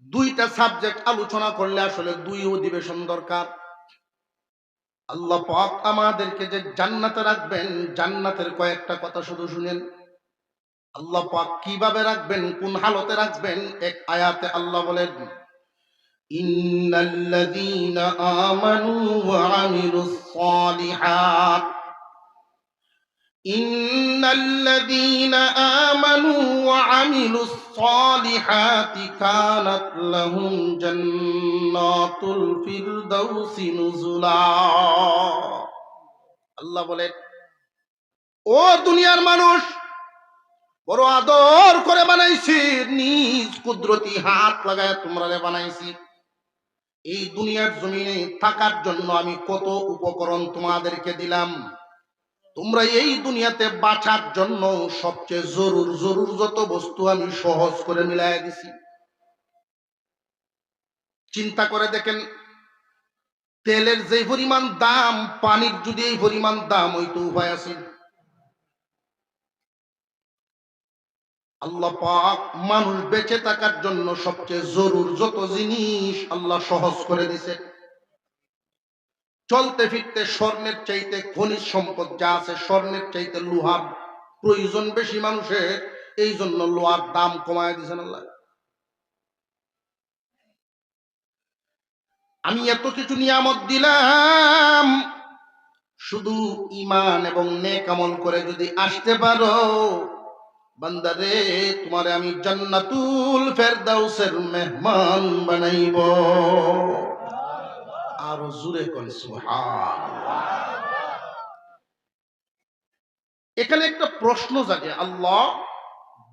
দুইটা সাবজেক্ট আলোচনা করলে আসলে 2 অধিবেশন দরকার। আল্লাহ পাক আমাদেরকে যে জান্নাতে রাখবেন, জান্নাতের কয়েকটা কথা শুধু শুনেন। আল্লাহ পাক কিভাবে রাখবেন, কোন হালতে রাখবেন, এক আয়াতে আল্লাহ বলেন, ইন্নাল্লাযীনা আমানু ওয়া আমিলুস সালিহাত, ইন্নাল্লাযীনা আমানু ওয়া আমিলুস সালিহাতি কানাত লাহুম জান্নাতুল ফিরদাউসি নুজুলা। আল্লাহ বলেন, ও দুনিয়ার মানুষ, বড় আদর করে বানাইছি, নিজ কুদরতি হাত লাগায় তোমরা বানাইছি। এই দুনিয়ার জমিনে থাকার জন্য আমি কত উপকরণ তোমাদেরকে দিলাম, তোমরা এই দুনিয়াতে বাঁচার জন্য সবচেয়ে জরুর যত বস্তু আমি সহজ করে মিলাই দিছি। চিন্তা করে দেখেন, তেলের যে পরিমাণ দাম, পানির যদি এই পরিমাণ দাম হইতো, উপায় আছে? আল্লাহ পাক মানুষ বেঁচে থাকার জন্য সবচেয়ে জরুর যত জিনিস আল্লাহ সহজ করে দিছে। চলতে ফিরতে স্বর্ণের চাইতে খনিজ সম্পদ যা আছে স্বর্ণের চাইতে লোহার প্রয়োজন বেশি মানুষের, এই জন্য লোহার দাম কমায় দিয়েছেন আল্লাহ। আমি এত কিছু নিয়ামত দিলাম, শুধু ঈমান এবং নেক আমল করে যদি আসতে পারো, বান্দারে তোমারে আমি জান্নাতুল ফেরদাউসের মেহমান বানাইব। আর জোরে কোন সুবহানাল্লাহ। এখানে একটা প্রশ্ন জাগে, আল্লাহ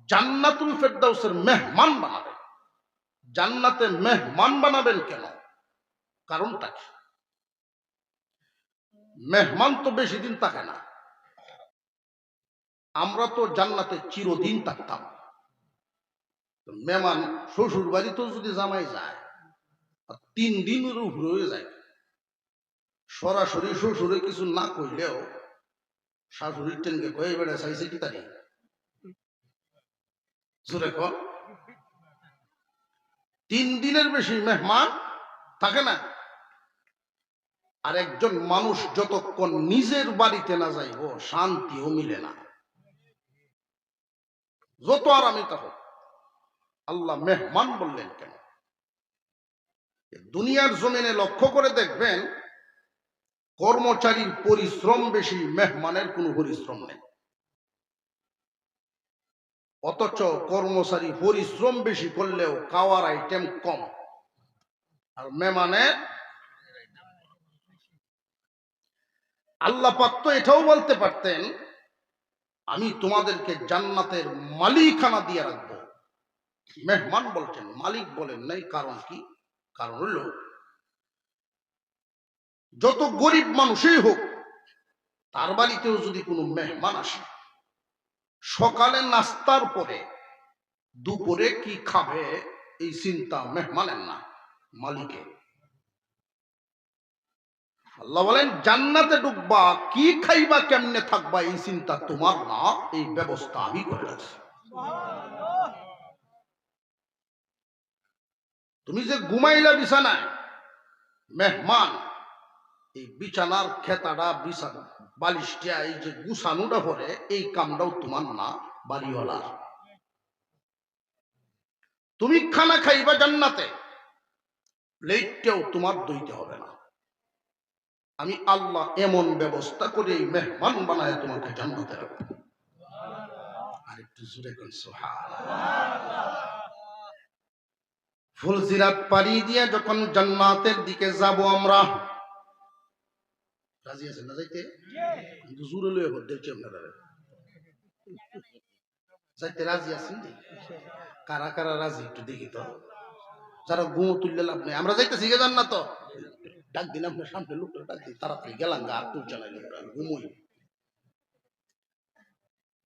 জান্নাতুল ফেরদাউসের মেহমান বানাবেন, জান্নাতে মেহমান বানাবেন কেন? কারণটা কি? মেহমান তো বেশি দিন থাকে না, আমরা তো জান্নাতে চিরদিন থাকতাম। মেহমান শ্বশুর বাড়ি তো যদি জামাই যায় 3 দিনের উপরে হয়ে যায়, সরাসরি শ্বশুরে কিছু না কইলেও শাশুড়ির টেনকে কয়ে বেড়ে চাইছে কি তারি জোরে কর। 3 দিনের বেশি মেহমান থাকে না। আর একজন মানুষ যতক্ষণ নিজের বাড়িতে না যাইব শান্তিও মিলে না, যত আরামই থাকুক। আল্লাহ মেহমান বললেন কেন? দুনিয়ার জমিনে লক্ষ্য করে দেখবেন, কর্মচারীর পরিশ্রম বেশি, মেহমানের কোনো পরিশ্রম নেই। অথচ কর্মচারী পরিশ্রম বেশি করলেও খাওয়ার আইটেম কম, আর মেহমানের। আল্লাহ পাক তো এটাও বলতে পারতেন, আমি তোমাদেরকে জান্নাতের মালিকানা দিয়ে রাখবো। মেহমান বলছেন, মালিক বলেন নাই। কারণ কি? কারণ হলো যত গরিব মানুষই হোক, তার বাড়িতেও যদি কোনো মেহমান আসে, সকালে নাস্তার পরে দুপুরে কি খাবে এই চিন্তা মেহমানের না, মালিকের। আল্লাহ বলেন জান্নাতে ঢুকবা, কি খাইবা কেমনে থাকবা এই চিন্তা তোমার না, এই ব্যবস্থা আমি করে রাখছি। তুমি যে ঘুমাইলা বিছানায়, মেহমান এই বিছানার খেতাটা, বিছানা বালিশটা, এই যে গুছানোটা পরে, এই কামটাও তোমার না, বাড়িওয়ালার। তুমি খানা খাইবা জান্নাতে, প্লেটটাও তোমার ধুইতে হবে না। আমি আল্লাহ এমন ব্যবস্থা করে এই মেহমান বানায় তোমাকে জান্নাতে রাখবো। আর একটু জোরে কোন সুবহানাল্লাহ। ফুলসিরাত পাড়ি দিয়ে যখন জান্নাতের দিকে যাব আমরা, রাজি আছেন না যাইতে? কিন্তু জোরে লয়ে দেখছি আপনারা যাইতে রাজি আছেন? কারা কারা রাজি একটু দেখি তো। যারা ঘুমো তুললে লাভ নেই, আমরা যাইতেছি গে জান্নাত। ডাক দিন আপনার সামনে লোকটা, ডাক দিন তাড়াতাড়ি গেলাম গা, আর তুলছে না লোকটা, ঘুমোই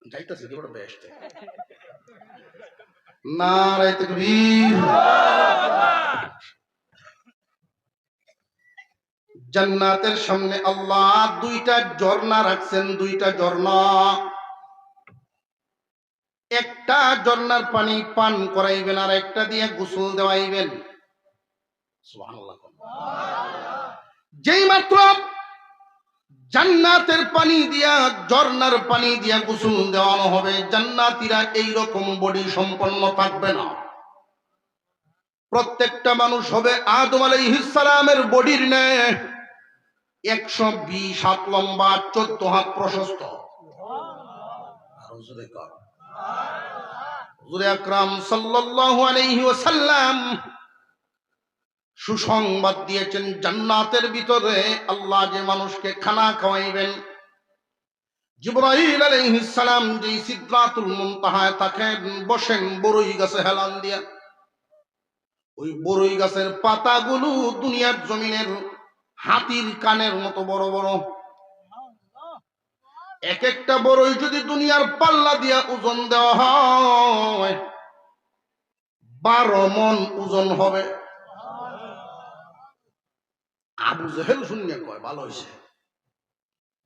যাইতেছি কি বড় বেস্ট। নারায়ে তাকবীর। জান্নাতের সামনে আল্লাহ 2টা ঝর্ণা রাখছেন, 2টা ঝর্ণা। একটা ঝর্ণার পানি পান করাইবেন, আর একটা দিয়ে গোসল দেওয়াইবেন। সুবহানাল্লাহ। যেই মাত্র জান্নাতের পানি দিয়া, ঝর্ণার পানি দিয়া গোসল দেওয়ানো হবে, জান্নাতীরা এইরকম বডি সম্পন্ন থাকবে না। প্রত্যেকটা মানুষ হবে আদম আলাইহিস সালামের বডির ন্যায়, 120 হাত লম্বা, 14 হাত প্রশস্ত। হুজুর আকরাম সাল্লাল্লাহু আলাইহি ওয়াসাল্লাম সুসংবাদ দিয়েছেন, জান্নাতের ভিতরে আল্লাহ যে মানুষকে খানা খাওয়াইবেন, জিবরাইল আলাইহিস সালাম যে সিদরাতুল মুনতাহায় থাকেন, বসেন বড়ই গাছে হেলান দিয়া। ওই বড়ই গাছের পাতাগুলো দুনিয়ার জমিনের হাতির কানের মতো বড় বড়। এক একটা বড়ই যদি দুনিয়ার পাল্লা দিয়া ওজন দেওয়া হয়, 12 মণ ওজন হবে। আবু জেহেল শুনিয়া কয় ভালো হয়েছে,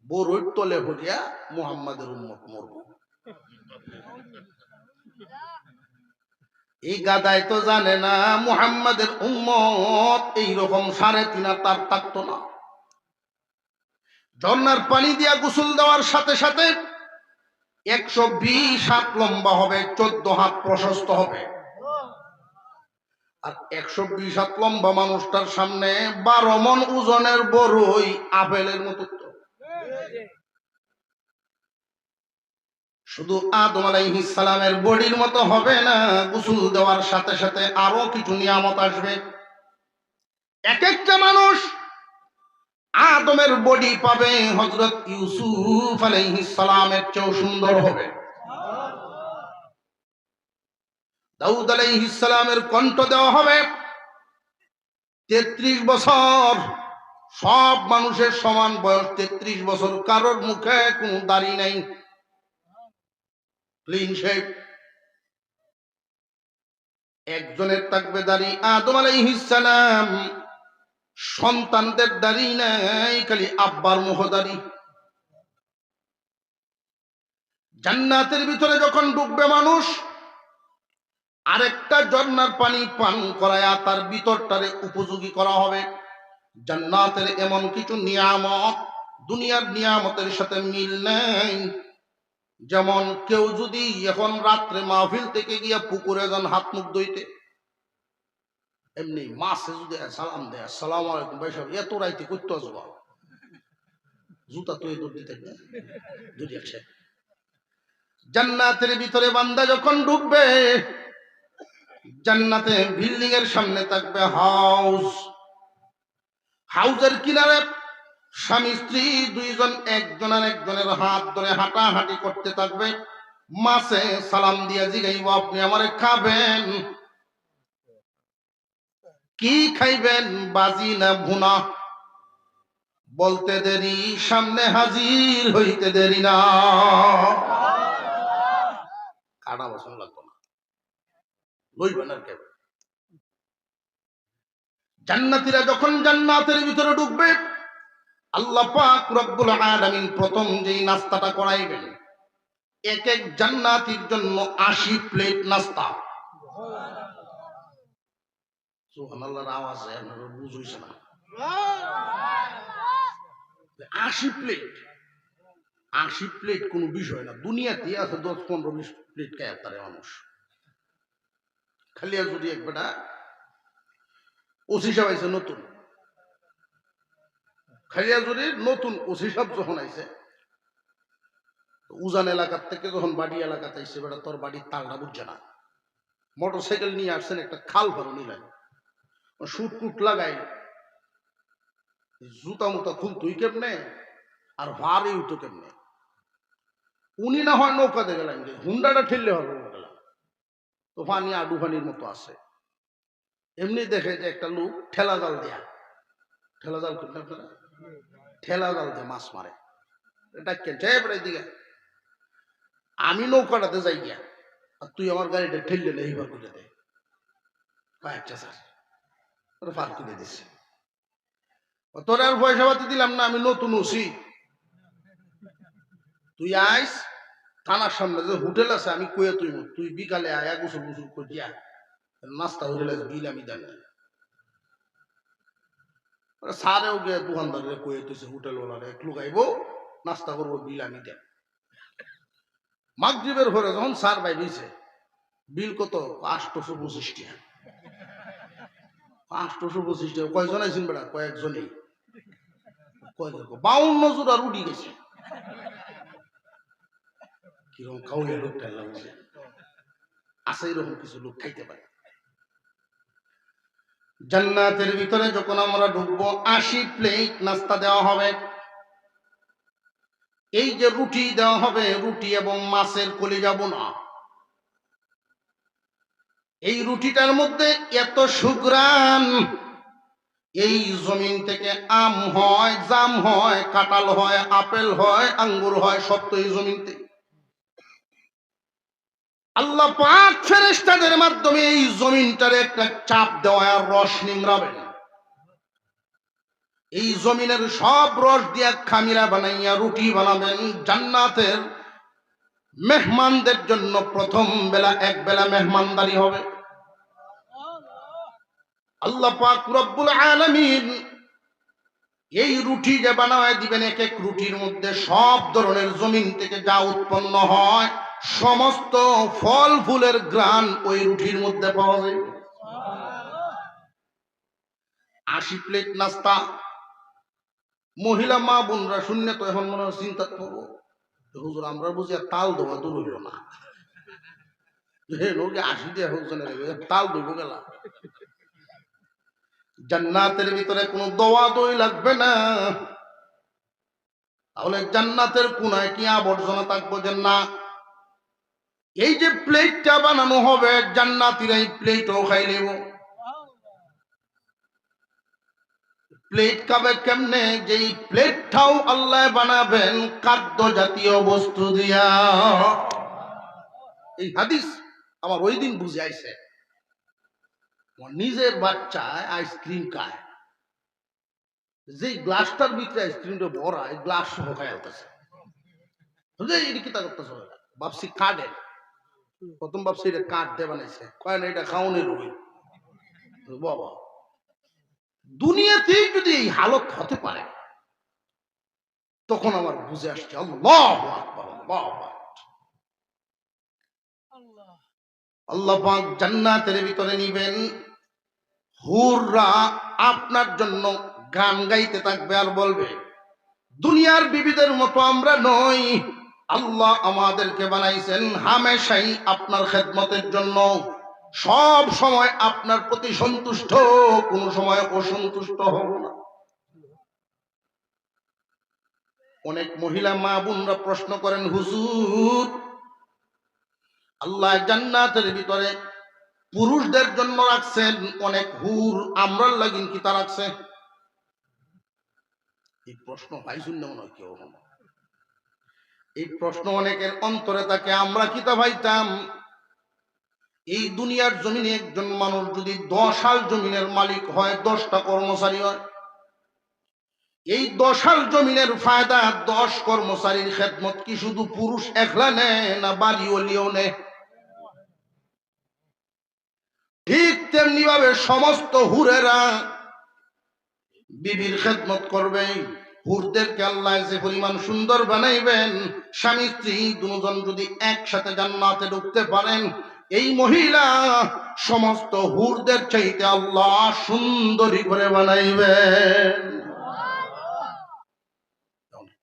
বড়ইর তলে ভরিয়া মুহাম্মাদের উম্মত মরব। এই গাদায় তো জানে না মুহাম্মাদের উম্মত এইরকম 3.5 তার থাকতো না। ঝর্ণার পানি দিয়া গোসল দেওয়ার সাথে সাথে 120 হাত লম্বা হবে, 14 হাত প্রশস্ত হবে। আর 120 হাত লম্বা মানুষটার সামনে 12 মণ ওজনের বড়ই আপেলের মতো। শুধু আদম আলাইহিস সালামের বডির মতো হবে না, গোসল দেওয়ার সাথে সাথে আরো কিছু নিয়ামত আসবে। এক একটা মানুষ আদমের বডি পাবে, হযরত ইউসুফ আলাইহিস সালামের চেয়েও সুন্দর হবে। দাউদ আলাইহিস সালামের কণ্ঠ দেওয়া হবে। 33 বছর, সব মানুষের সমান বয়স 33 বছর, কারোর মুখে কোনো দাড়ি নাই, ক্লিন শেভ। একজনের থাকবে দাড়ি, আদম আলাইহিস সালাম। সন্তানদের দাড়ি নাই, খালি আব্বার মুখদাড়ি। জান্নাতের ভিতরে যখন ঢুকবে মানুষ, আরেকটা ঝর্ণার পানি পান করায়া তার ভিতরটারে উপযোগী করা হবে। জান্নাতের এমন কিছু নিয়ামত দুনিয়ার নিয়ামতের সাথে মিল নেই। যেমন কেউ যদি এখন রাত্রে মাহফিল থেকে গিয়া পুকুরে যান হাত মুখ ধুইতে, এমনি মাছে যদি সালাম দেয়, আসসালামু আলাইকুম ভাই সাহেব, এত রাইতে করতে আসবো, জুতা তো এই দিতে দুই একশে। জান্নাতের ভিতরে বান্দা যখন ঢুকবে, জান্নাতে বিল্ডিং এর সামনে থাকবে হাউস। হাউসের কিনারে স্বামী স্ত্রী দুইজন একজন আর একজনের হাত ধরে হাঁটাহাঁটি করতে থাকবে। মাছে সালাম দিয়া জিগাইব, আপনি আমারে খাবেন কি? খাইবেন, বাজি না ভুনা? বলতে দেরি, সামনে হাজির হইতে দেরি না। কাটা বসন লাগতো না, লইবেন আর কেউ। জান্নাতীরা যখন জান্নাতের ভিতরে ঢুকবে, আল্লাহ পাক রব্বুল আলামিন প্রথম যেই নাস্তাটা করাইবেন, এক এক জান্নাতীর জন্য 80 প্লেট নাস্তা। সুবহানাল্লাহর আওয়াজ আপনারা বুঝইছে না? 80 প্লেট, 80 প্লেট কোনো বিষয় না। দুনিয়াতে আছে 10-15-20 প্লেট খায় তারে মানুষ। খালি যদি এক বেটা ওসি সাহেব আইছে নতুন, খালিয়াজুরির নতুন ওসি সাহেব যখন আইছে, উজান এলাকার থেকে যখন বাড়ি এলাকাতে আইছে, বেটা তোর বাড়ির তালটা বুঝছে না, মোটরসাইকেল নিয়ে আসছেন, একটা খাল ভালো নিলেন, শুটকুট লাগাই, জুতা মুতা খুলতুই কেমনে আর ভারী উঠতো কেমনে। উনি না হয় নৌকাতে গেলেন, যে হুন্ডাটা ঠেললে হবে গেলাম, তো পানি আডু পানির মতো আছে। এমনি দেখে যে একটা লোক ঠেলা জাল দেয়া, ঠেলা জাল করলে আপনারা ঠেলা জাল দিয়ে মাছ মারে, এটা কেন দিকে আমি নৌকাটাতে যাই গিয়া, আর তুই আমার গাড়িটা ঠেললে না এইবার করে দে। আচ্ছা স্যার, ওরা পার করে দিচ্ছে। তোর আর পয়সা পাতি দিলাম না, আমি নতুন ওসি, তুই আইস থানার সামনে যে হোটেল আছে, আমি কয়ে তুই বিকালে আয়া গোসল গোসল করিয়া নাস্তা হোটেল আছে, বিল আমি দেন। সারেও গিয়ে দোকানদারে কয়ে তুইছে হোটেল ওলারে লুকাইবো, নাস্তা করবো, বিল আমি দেন। মাগরিবের পরে যখন সার বাই দিয়েছে, বিল কত? 825 টাকা। 825 টাকা। কয়জন আইছেন বেড়া? কয়েকজনেই। 52 জোড়া রুটি গেছে। কিরকম খাওয়াই লোকটা লাগছে, আছে এরকম কিছু লোক খাইতে পারে। জান্নাতের ভিতরে যখন আমরা ঢুকবো, 80 প্লেট নাস্তা দেওয়া হবে। এই যে রুটি দেওয়া হবে, রুটি এবং মাছের কলিজা বোনা, এই রুটিটার মধ্যে এত সুঘ্রাণ, এই জমিন থেকে আম হয়, জাম হয়, কাঁঠাল হয়, আপেল হয়, আঙ্গুর হয়, সব তো এই জমিনতে। আল্লাহ পাক ফেরেশতাদের মাধ্যমে এই জমিনটারে একটা চাপ দেওয়া আর রস নিংড়াবেন। এই জমিনের সব রস দিয়া খামিরা বানাইয়া রুটি বানাবেন। জান্নাতের মেহমানদের জন্য প্রথম বেলা এক বেলা মেহমানদারি হবে। আল্লাহ পাক রব্বুল আলামিন এই রুটি যে বানায় দিবেন, এক এক রুটির মধ্যে সব ধরনের জমিন থেকে যা উৎপন্ন হয় সমস্ত ফল ফুলের গ্রান ওই রুটির মধ্যে পাওয়া যায়। 80 প্লেট নাস্তা। মহিলা মা বোনরা শূন্য তো এখন মনে হয় চিন্তা করবো, হুজুর আমরা বুঝি আর তাল দেওয়া দূর হইল না, 80 দিয়ে তাল দেবো গেলা। জান্নাতের ভিতরে কোনো দোয়া দই লাগবে না। তাহলে জান্নাতের কোনায় কি আবর্জনা থাকবো? যে না, এই যে প্লেটটা বানানো হবে জান্নাতীরা এই প্লেটও খাই নেব। প্লেট খাবে কেমনে? যে এই প্লেটটাও আল্লাহ বানাবেন খাদ্য জাতীয় বস্তু দিয়া। এই হাদিস আমার ওই দিন বুঝে আইছে। নিজের বাচ্চায় আইসক্রিম খায়, যে গ্লাসটার ভিতরে আইসক্রিমটা ভরা, এই গ্লাস সহ খাই আলতেছে। এটা কি তা করতেছে? ভাবছি কাঠের, প্রথম ভাবছি এটা কাঠ দিয়ে বানাইছে, কয় না এটা খাওয়ানোর রুই। বাবা, দুনিয়াতেই যদি এই হালত হতে পারে তখন আমার বুঝে আসছে আল্লাহু আকবার, আল্লাহু আকবার। আল্লাহ পাক জান্নাতের ভিতরে নিবেন, হুররা আপনার জন্য গান গাইতে থাকবে আর বলবে দুনিয়ার বিবিদের মতো আমরা নই, আল্লাহ আমাদেরকে বানাইছেন হামেশাই আপনার খেদমতের জন্য, সব সময় আপনার প্রতি সন্তুষ্ট, কোন সময় অসন্তুষ্ট হব না। অনেক মহিলা মা বোনরা প্রশ্ন করেন, হুজুর আল্লাহ জান্নাতের ভিতরে পুরুষদের জন্য রাখছেন অনেক হুর, আমরার লাগিন কি তা রাখছে? এই প্রশ্ন ভাই শুনলে মনে হয় কেউ, এই প্রশ্ন অনেকের অন্তরে থাকে, আমরা কি তা ভাইতাম? এই দুনিয়ার জমিনে একজন মানুষ যদি 10 হাল জমিনের মালিক হয়, 10টা কর্মচারী হয়, এই 10 হাল জমিনের ফায়দা 10 কর্মচারীর খেদমত কি শুধু পুরুষ একলা নেয় না বাড়িওয়ালিও নেয়? ঠিক তেমনি ভাবে সমস্ত হুরেরা বিবির খেদমত করবে। হুরদেরকে আল্লাহ যে পরিমাণ সুন্দর বানাইবেন, স্বামী স্ত্রী দুজন যদি একসাথে জান্নাতে ঢুকতে পারেন, এই মহিলা সমস্ত হুরদের চাইতে আল্লাহ সুন্দরী করে বানাইবেন।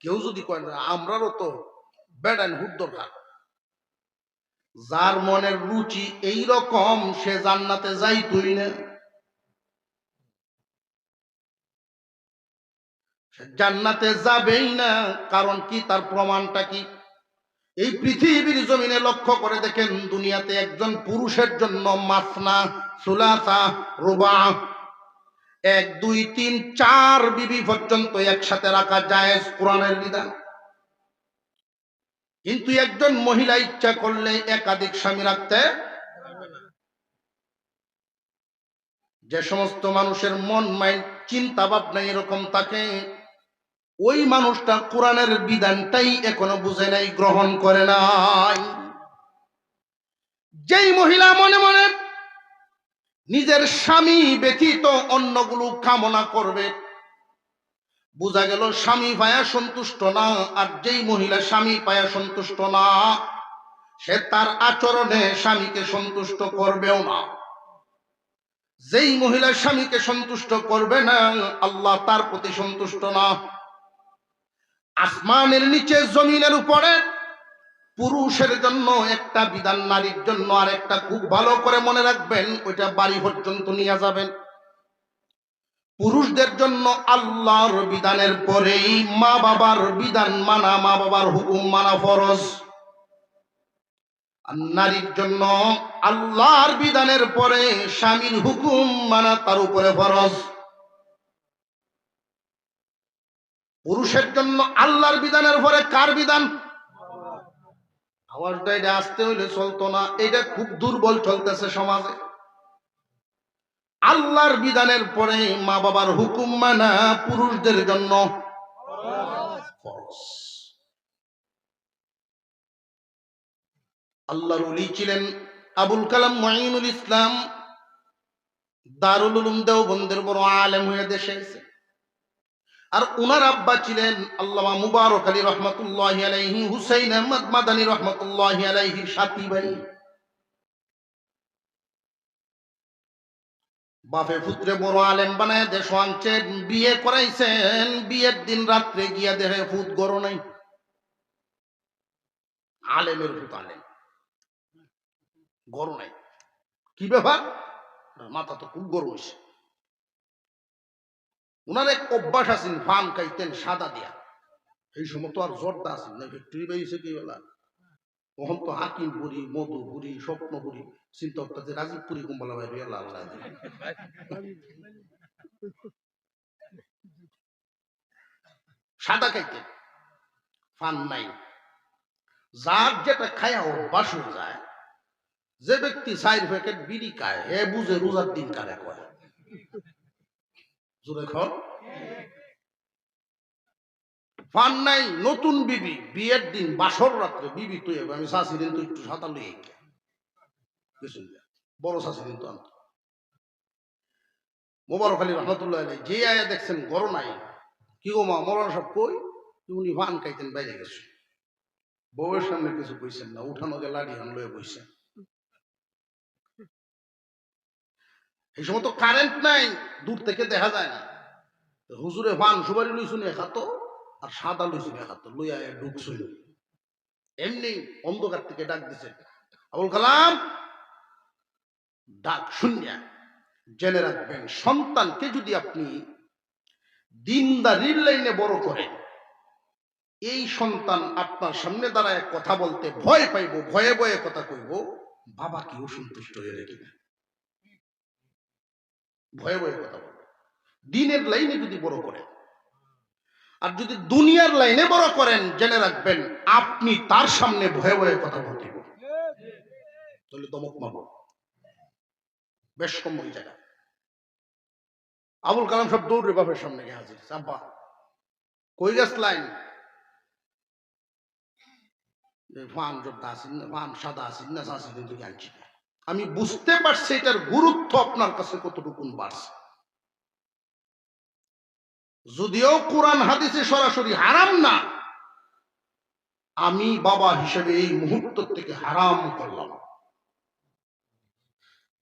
কেউ যদি কয় না আমরারও তো বেড়ান হুর দরকার, যার মনের রুচি এই রকম সে জান্নাতে যাইতই না, জান্নাতে যাবেই না। কারণ কি? তার প্রমাণটা কি? এই পৃথিবীর জমিনে লক্ষ্য করে দেখেন, দুনিয়াতে একজন পুরুষের জন্য মাসনা, সুলাসা, রুবা, 1 2 3 4 বিবি পর্যন্ত একসাথে রাখা জায়েজ, কোরআনের বিধান। কিন্তু একজন মহিলা ইচ্ছা করলে একাধিক স্বামী রাখতে। যে সমস্ত মানুষের মন মাইন্ড চিন্তা ভাবনা এরকম থাকে, ওই মানুষটা কোরআনের বিধানটাই এখনো বুঝে নাই, গ্রহণ করে নাই। যেই মহিলা মনে মনে নিজের স্বামী ব্যতীত অন্যগুলো কামনা করবে, বোঝা গেল স্বামী পায়া সন্তুষ্ট না। আর যেই মহিলা স্বামী পায়া সন্তুষ্ট না, সে তার আচরণে স্বামীকে সন্তুষ্ট করবেও না। যেই মহিলা স্বামীকে সন্তুষ্ট করবে না, আল্লাহ তার প্রতি সন্তুষ্ট না। আসমানের নিচে জমিনের উপরে পুরুষের জন্য একটা বিধান, নারীর জন্য আর একটা। খুব ভালো করে মনে রাখবেন, ওইটা বাড়ি পর্যন্ত নিয়ে যাবেন। পুরুষদের জন্য আল্লাহর বিধানের পরেই মা বাবার বিধান মানা, মা বাবার হুকুম মানা ফরজ। আর নারীর জন্য আল্লাহর বিধানের পরে স্বামীর হুকুম মানা তার উপরে ফরজ। পুরুষের জন্য আল্লাহর বিধানের পরে কার বিধান? আওয়াজটা এটা আসতে হইলে চলতো না, এটা খুব দুর্বল চলতেছে সমাজে। আল্লাহর বিধানের পরে মা বাবার হুকুম মানা পুরুষদের জন্য ফরজ। আল্লাহর ওলি ছিলেন আবুল কালাম মুঈনুল ইসলাম, দারুল উলুম দেওবন্দের বড় আলেম হয়ে দেশে এসে। আর উনার আব্বা ছিলেন আল্লামা মুবারক আলী রহমতুল্লাহি আলাইহি, হুসাইন আহমদ মাদানী রহমতুল্লাহি আলাইহি সাথী ভাই। বাপে পুত্রে বড় আলেম বানায় দেশ আনছেন, বিয়ে করাইছেন, বিয়ের দিন রাত্রে গিয়া দেখে ফুট গড় নাই। আলেমের ফুট আলেম, গড় নাই। কি ব্যাপার? মাথা তো খুব গরম হয়েছে। উনার এক অভ্যাস আছেন, ফান খাইতেন সাদা দিয়া। এই সময় তো আর জর্দা আছেন না, ফ্যাক্টরি বেরিয়েছে কি বেলা। তখন তো হাকিমপুরি, মধুপুরি, স্বপ্নপুরি, চিন্তা করতে রাজীবপুরি কুম্বলা ভাই আল্লাহ আল্লাহ। সাদা খাইতেন, ফান নাই। যার যেটা খায়া অভ্যাস হয়ে যায়, যে ব্যক্তি 4 প্যাকেট বিড়ি খায় হে বুঝে রোজার দিন কারে কয়। জোরে খাও। ফান নাই, নতুন বিবি, বিয়ের দিন বাসর রাত্রে বিবি তুই আমি শাশি দিন তো একটু সাঁতার লিয়ে বড় শাশি দিন তো আনত। মোবারক আলী রহমতুল্লাহ আলাই যে আয়া দেখছেন গড় নাই। কি গো মা, মরানা সব কই? উনি ফান খাইতেন, বাইরে গেছে। বউয়ের সামনে কিছু কইছেন না, উঠানো গে লাঠি হান লয়ে বইছেন। এই সময় তো কারেন্ট নাই, দূর থেকে দেখা যায় না। হুজুরে ফান সুবারি লইছুন খাতো আর সাদা লইছুন খাতো, লইয়া ঢুকছিল। এমনি অন্ধকার থেকে ডাক দিছে, আবুল কালাম। ডাক শুনিয়া জেনে রাখবেন, সন্তানকে যদি আপনি দিনদারির লাইনে বড় করেন, এই সন্তান আপনার সামনে দাঁড়ায় কথা বলতে ভয় পাইব, ভয়ে ভয়ে কথা কইব, বাবা কি অসন্তুষ্ট হয়ে রেখে ভয়ে ভয়ে কথা বলবে। দিনের লাইনে যদি বড় করেন, আর যদি দুনিয়ার লাইনে বড় করেন, জেনে রাখবেন আপনি তার সামনে ভয়ে ভয়ে কথা বলতে তাহলে দমক মারব। বেশ কম ওই জায়গা। আবুল কালাম সব দৌড়ে বাপের সামনে গিয়ে হাজির। চাম্পা কই গাছ লাইন ফান যোদ্ধা আসেন না, ফান সাদা আসেন না, চাষি কিন্তু আনছি না। আমি বুঝতে পারছি এটার গুরুত্ব আপনার কাছে কতটুকুন বাড়ছে। যদিও কোরআন হাদিসে সরাসরি হারাম না, আমি বাবা হিসেবে এই মুহূর্ত থেকে হারাম করলাম।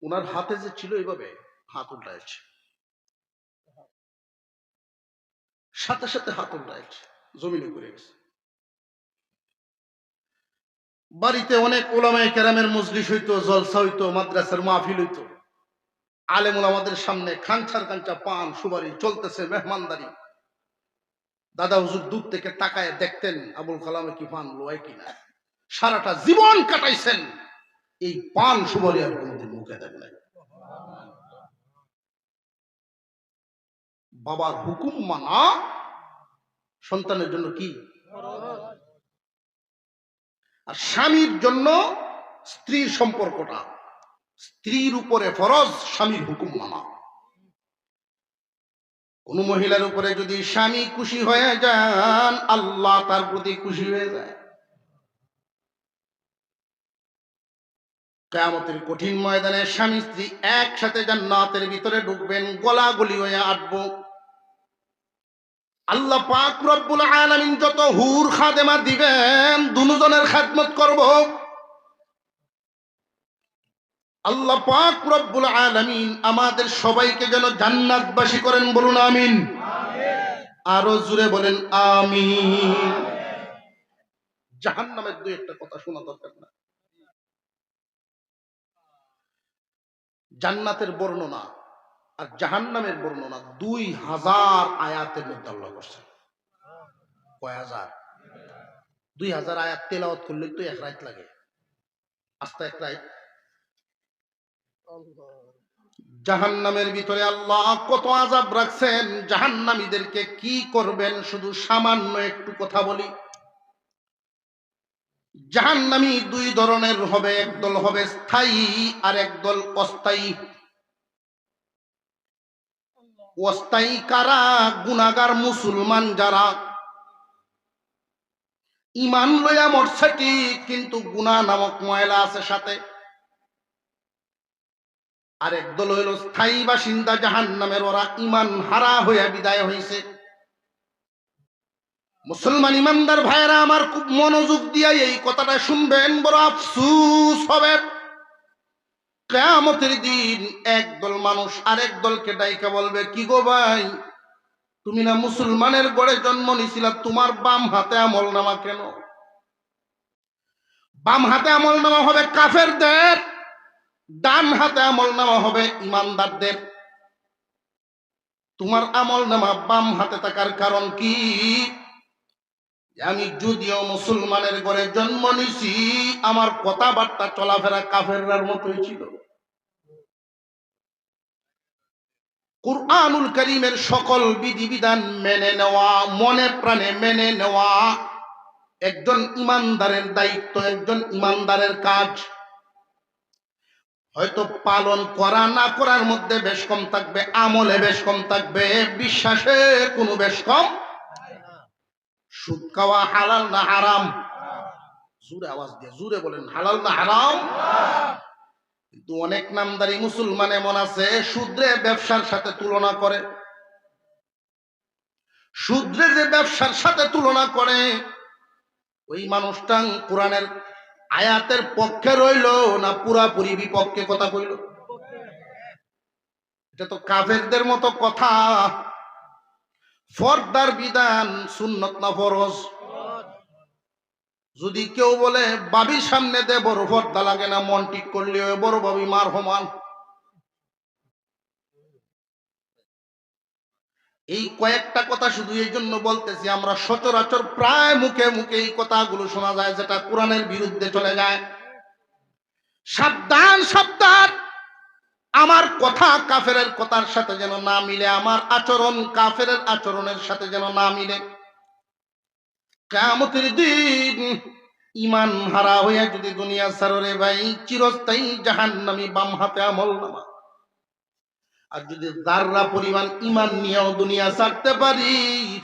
ওনার হাতে যে ছিল এইভাবে হাত উল্টাইছে, সাথে সাথে হাত উল্টাইছে, জমিনে করে গেছে। বাড়িতে অনেক ওলামায়ে কেরামের মজলিস হইতো, জলসা হইতো, মাদ্রাসার মাহফিল হইতো। আলেম ওলামাদের সামনে খানছার খানচা পান সুপারি চলতেছে, মেহমানদারি। দাদা হুজুর দূর থেকে তাকায় দেখতেন আবুল কালামে কি পান লোয় কিনা। সারাটা জীবন কাটাইছেন এই পান সুপারি আর কোনদিন মুখে দেন নাই। বাবার হুকুম মানা সন্তানের জন্য কি, আর স্বামীর জন্য স্ত্রীর সম্পর্কটা, স্ত্রীর উপরে ফরজ স্বামীর হুকুম মানা। কোন মহিলার উপরে যদি স্বামী খুশি হয়ে যান, আল্লাহ তার প্রতি খুশি হয়ে যায়। কিয়ামতের কঠিন ময়দানে স্বামী স্ত্রী একসাথে জান্নাতের ভিতরে ঢুকবেন, গলাগলি হয়ে আটবো। আল্লাহ পাক রব্বুল আলামিন যত হুর খাদেমা দিবেন, দুজনের খেদমত করব। আল্লাহ পাক রব্বুল আলামিন আমাদের সবাইকে যেন জান্নাতবাসী করেন, বলুন আমিন। আরো জোরে বলেন আমিন। জাহান্নামের দুই একটা কথা শোনা দরকার না। জান্নাতের বর্ণনা আর জাহান্নামের বর্ণনা 2000 আয়াতের মধ্যে আল্লাহ করছেন। কয় হাজার? 2000 আয়াত তেলাওয়াত করলে তো এক রাত লাগে, আস্তে এক রাত। জাহান্নামের ভিতরে আল্লাহ কত আযাব রাখছেন, জাহান্নামীদেরকে কি করবেন, শুধু সামান্য একটু কথা বলি। জাহান্নামী দুই ধরনের হবে, একদল হবে স্থায়ী আর একদল অস্থায়ী। অস্থায়ী কারা? গুনাহগার মুসলমান যারা ইমান লইয়া মরছে ঠিক, কিন্তু গুনাহ নামক ময়লা আছে সাথে। আর একদল হইল স্থায়ী বাসিন্দা জাহান্নামের, ওরা ইমান হারা হইয়া বিদায় হইছে। মুসলমান ইমানদার ভাইয়েরা আমার, খুব মনোযোগ দিয়ে এই কথাটা শুনবেন, বড় আফসোস হবে। কিয়ামতের দিন একদল মানুষ আরেক দলকে ডাইকা বলবে, কি গো ভাই, তুমি না মুসলমানের ঘরে জন্ম নিয়েছিলা, তোমার বাম হাতে আমলনামা কেন? বাম হাতে আমলনামা হবে কাফেরদের, ডান হাতে আমলনামা হবে ইমানদারদের। তোমার আমলনামা বাম হাতে থাকার কারণ কি? আমি যদিও মুসলমানের ঘরে জন্ম নিছি, আমার কথাবার্তা চলাফেরা কাফেররার মতোই ছিল। কুরআনুল কারীমের সকল বিধিবিধান মেনে নেওয়া, মনে প্রাণে মেনে নেওয়া একজন ইমানদারের দায়িত্ব, একজন ইমানদারের কাজ। হয়তো পালন করা না করার মধ্যে বেশ কম থাকবে, আমলে বেশ কম থাকবে, বিশ্বাসে কোনো বেশ কম। সুদ খাওয়া হালাল না হারাম? জোরে আওয়াজ দিয়ে জোরে বলেন, হালাল না হারাম? কিন্তু অনেক নামদারি মুসলমান এমন আছে, সুদরে ব্যবসার সাথে তুলনা করে। সুদরে যে ব্যবসার সাথে তুলনা করে, ওই মানুষটা কোরআনের আয়াতের পক্ষে রইল না পুরাপুরি বিপক্ষে কথা কইল? এটা তো কাফেরদের মতো কথা। ফরদার বিধান সুন্নত না ফরজ? যদি কেউ বলে বাবির সামনে দে বড় পর্দা লাগে না, মন ঠিক করলে বড় বাবি মার সমান। এই কয়েকটা কথা শুধু এই জন্য বলতেছি, আমরা সচরাচর প্রায় মুখে মুখে এই কথাগুলো শোনা যায় যেটা কোরআনের বিরুদ্ধে চলে যায়। সাবধান সাবধান, আমার কথা কাফেরের কথার সাথে যেন না মিলে, আমার আচরণ কাফেরের আচরণের সাথে যেন না মিলে। কিয়ামতের দিন ইমান হারা হইয়া যদি দুনিয়া ছাড়ে ভাই, চিরস্থায়ী জাহান্নামী বাম হাতে আমলনামা। আর যদি যাররা পরিমাণ ইমান নিয়েও দুনিয়া ছাড়তে পারি,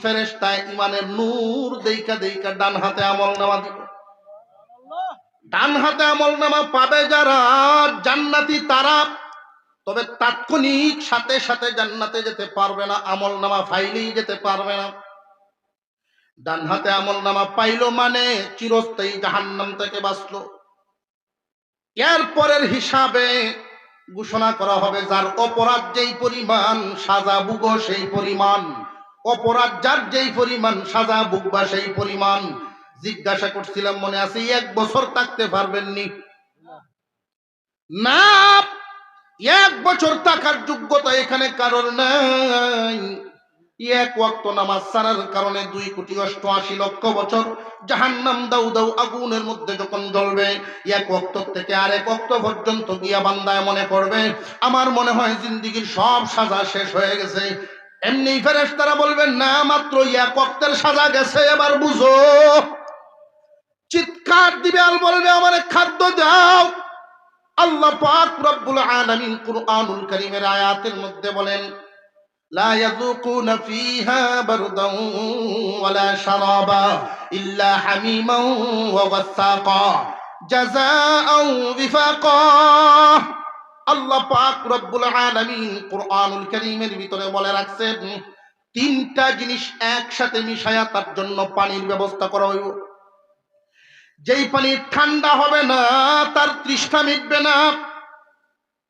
ফেরেশতায় ইমানের নূর দেইখা দেইখা ডান হাতে আমলনামা দিব। ডান হাতে আমলনামা পাবে যারা জান্নাতি তারা, তবে তাৎক্ষণিক সাথে সাথে জান্নাতে যেতে পারবে না, আমলনামা ফাইলেই যেতে পারবে না। ডান হাতে আমলনামা পাইলো মানে চিরস্থায়ী জাহান্নাম থেকে বাঁচলো। এরপরের হিসাবে ঘোষণা করা হবে, যার অপরাধ যেই পরিমাণ সাজা ভুগো সেই পরিমাণ, অপরাধ যার যেই পরিমাণ সাজা ভুগবা সেই পরিমাণ। জিজ্ঞাসা করছিলাম, মনে আছে, 1 বছর থাকতে পারবেননি? না, 1 বছর থাকার যোগ্যতা এখানে কারণ নাই। 1 ওয়াক্ত নামাজ ছাড়ার কারণে 2,88,00,000 বছর জাহান্নাম দাউ দাউ আগুনের মধ্যে যখন জ্বলবে, 1 ওয়াক্ত থেকে আরেক ওয়াক্ত পর্যন্ত গিয়া বান্দায় মনে করবে, আমার মনে হয় জিন্দেগীর সব সাজা শেষ হয়ে গেছে। এমনি ফেরেশতারা বলবেন, না, মাত্র 1 ওয়াক্তের সাজা গেছে, এবার বুঝো। চিৎকার দিবে আর বলবে, আমারে খাদ্য দাও। আল্লাহ পাক রব্বুল আলামিন কুরআনুল কারীমের আয়াতের মধ্যে বলেন, لا يذوقون فيها بردا ولا شرابا إلا حميما وغساقا جزاء وفاقا। আল্লাহ পাক রব্বুল আলামিন কুরআনুল কারীমের ভিতরে বলে রাখছেন, 3টা জিনিস একসাথে মিশায়া তার জন্য পানির ব্যবস্থা করা হইব। যেই পানি ঠান্ডা হবে না, তার তৃষ্ণা মিটবে না।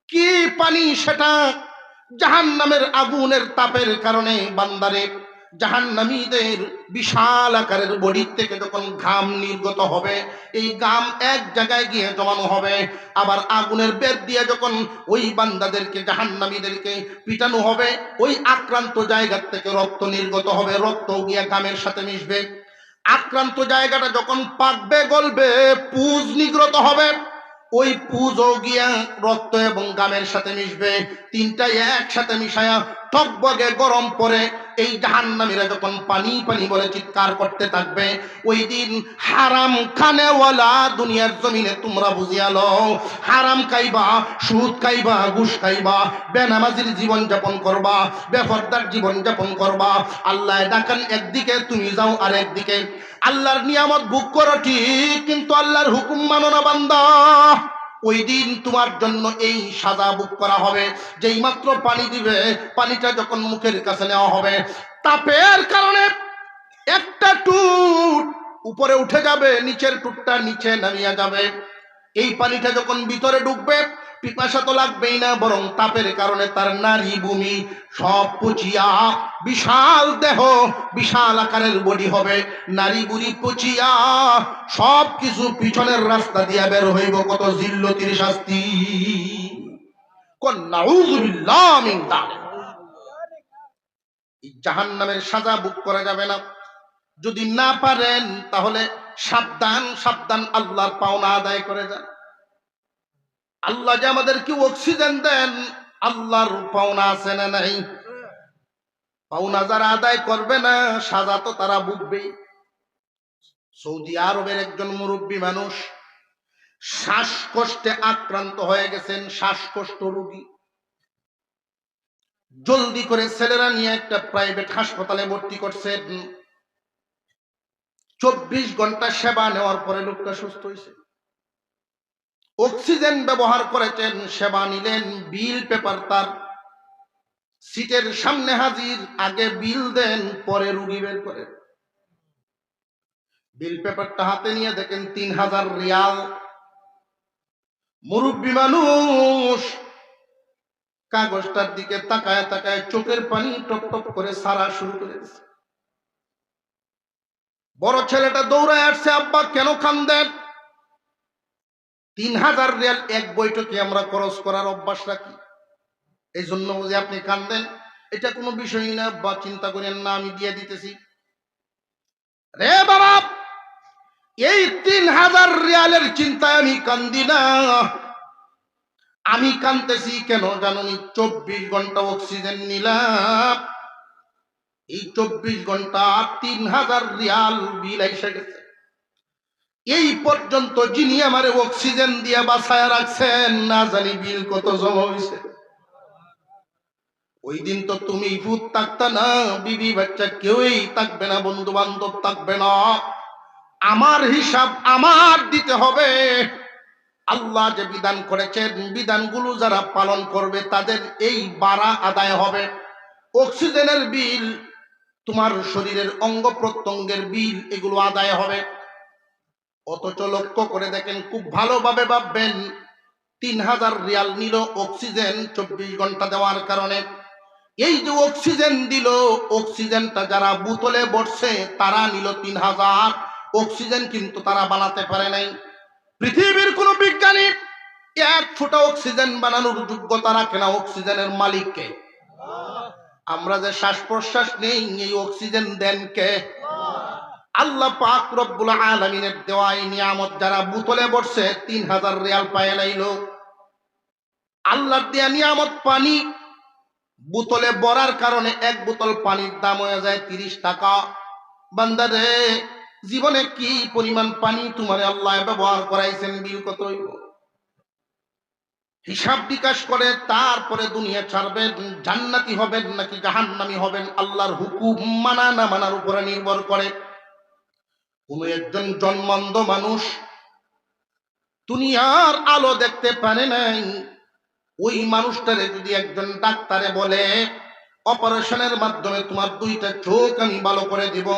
কি পানি সেটা? জাহান্নামের আগুনের তাপের কারণে বান্দারে, জাহান্নামীদের বিশাল আকারের বডি থেকে যখন ঘাম নির্গত হবে, এই ঘাম এক জায়গায় গিয়ে জমানো হবে। আবার আগুনের বেদ দিয়ে যখন ওই বান্দাদেরকে, জাহান্নামীদেরকে পিটানো হবে, ওই আক্রান্ত জায়গা থেকে রক্ত নির্গত হবে, রক্ত গিয়ে ঘামের সাথে মিশবে। আক্রান্ত জায়গাটা যখন পাকবে, গলবে, পুজ নির্গত হবে, ওই পুজো গিয়া রক্ত এবং গামের সাথে মিশবে। 3টা একসাথে মিশায়া টকবগে গরম পরে এই জাহান্নামীরা যখন পানি পানি বলে চিৎকার করতে থাকবে, ওই দিন হারাম খানেওয়ালা দুনিয়ার জমিনে তোমরা বুঝিয়া লও, হারাম খাইবা, সুদ খাইবা, ঘুষ খাইবা, বেনামাজির জীবন যাপন করবা, বেপরদার জীবন যাপন করবা। আল্লাহ ডাকান একদিকে, তুমি যাও আরেকদিকে। আল্লাহর নিয়ামত ভোগ করো ঠিক, কিন্তু আল্লাহর হুকুম মানো না বান্দা। ওই দিন তোমার জন্য এই সাজা ভোগ করা হবে। যেই মাত্র পানি দিবে, পানিটা যখন মুখের কাছে নেওয়া হবে, তাপের কারণে একটা টুট উপরে উঠে যাবে, নিচের টুটটা নিচে নামিয়া যাবে। এই পানিটা যখন ভিতরে ঢুকবে, পিপাসা তো লাগবেই না, বরং তাপের কারণে তার নারী ভূমি সব পচিয়া বিশাল দেহ, বিশাল আকারের বডি হবে, নারী বুড়ি পচিয়া সব কিছু পিছনের রাস্তা দিয়া বের হইব। কত জিল্লতির শাস্তি! কোন নাউযুবিল্লাহ মিন যালিক। জাহান্নামের সাজা ভোগ করা যাবে না। যদি না পারেন তাহলে সাবধান সাবধান, আল্লাহর পাওনা আদায় করে যান। আল্লাহ যে আমাদেরকে অক্সিজেন দেন, আল্লাহর পাওনা আছে না নাই? পাওনা যারা আদায় করবে না, সাজা তো তারা ভুগবেই। সৌদি আরবের একজন মুরব্বী মানুষ শ্বাসকষ্টে আক্রান্ত হয়ে গেছেন, শ্বাসকষ্ট রোগী। জলদি করে ছেলেরা নিয়ে একটা প্রাইভেট হাসপাতালে ভর্তি করছেন। 24 ঘন্টা সেবা নেওয়ার পরে লোকটা সুস্থ হয়েছে। অক্সিজেন ব্যবহার করেছেন, সেবা নিলেন, বিল পেপার তার সিটের সামনে হাজির। আগে বিল দেন, পরে রুগী বের করেন। বিল পেপারটা হাতে নিয়ে দেখেন 3000 রিয়াল। মুরব্বী মানুষ কাগজটার দিকে তাকায় তাকায় চোখের পানি টপ টপ করে সারা শুরু করে দিয়েছে। বড় ছেলেটা দৌড়ায় আসছে, আব্বা কেন কান্দেন? 3000 রিয়াল এক বৈঠকে আমরা খরচ করার অভ্যাস রাখি, এই জন্য বুঝি আপনি কান্দেন? এটা কোনো বিষয় না বা, চিন্তা করেন না, আমি দিয়ে দিতেছি। রে বাবা, এই 3000 রিয়ালের চিন্তায় আমি কান্দি না। আমি কান্দতেছি কেন জানুনি? 24 ঘন্টা অক্সিজেন নিলাম, এই 24 ঘন্টা 3000 রিয়াল বিল এসে গেছে। এই পর্যন্ত যিনি আমারে অক্সিজেন দিয়ে বাঁচায় রাখছেন, না জানি বিল কত জমা হয়েছে। ওই দিন তো তুমি ভূত থাকতা না, বিবি বাচ্চা কেউই থাকবে না, বন্ধু বান্ধব থাকবে না। আমার হিসাব আমার দিতে হবে। আল্লাহ যে বিধান করেছেন, বিধানগুলো যারা পালন করবে তাদের এই বাড়া আদায় হবে। অক্সিজেনের বিল, তোমার শরীরের অঙ্গ প্রত্যঙ্গের বিল, এগুলো আদায় হবে। অথচ লক্ষ্য করে দেখেন, খুব ভালোভাবে ভাববেন, 3000 রিয়াল নিল অক্সিজেন 24 ঘন্টা দেওয়ার কারণে। এই যে অক্সিজেন দিল, অক্সিজেনটা যারা বোতলে বসছে তারা নিল 3000। অক্সিজেন কিন্তু তারা বানাতে পারে নাই। পৃথিবীর কোন বিজ্ঞানী 1 ফুটা অক্সিজেন বানানোর যোগ্যতা রাখে না। অক্সিজেনের মালিককে। আমরা যে শ্বাস প্রশ্বাস নেই, এই অক্সিজেন দেন কে? আল্লাহ পাক রব্বুল আলামিনের দেওয়া এই নিয়ামত যারা বোতলে বসছে 3000 রিয়াল পায় নাইল। আল্লাহর দেয়া নিয়ামত পানি, বোতলে ভরার কারণে 1 বোতল পানির দাম হয়ে যায় 30 টাকা। বান্দা রে, জীবনে কি পরিমাণ পানি তোমারে আল্লাহ ব্যবহার করাইছেন, বিল কত হইব? হিসাব বিকাশ করে তারপরে দুনিয়া ছাড়বেন। জান্নাতি হবেন নাকি জাহান্নামী হবেন, আল্লাহর হুকুম মানা না মানার উপরে নির্ভর করে। কোন একজন জন্মান্ধ মানুষ দুনিয়ার আলো দেখতে পারে নাই, ওই মানুষটারে যদি একজন ডাক্তারে বলে, অপারেশনের মাধ্যমে তোমার 2টা চোখ আমি ভালো করে দিব,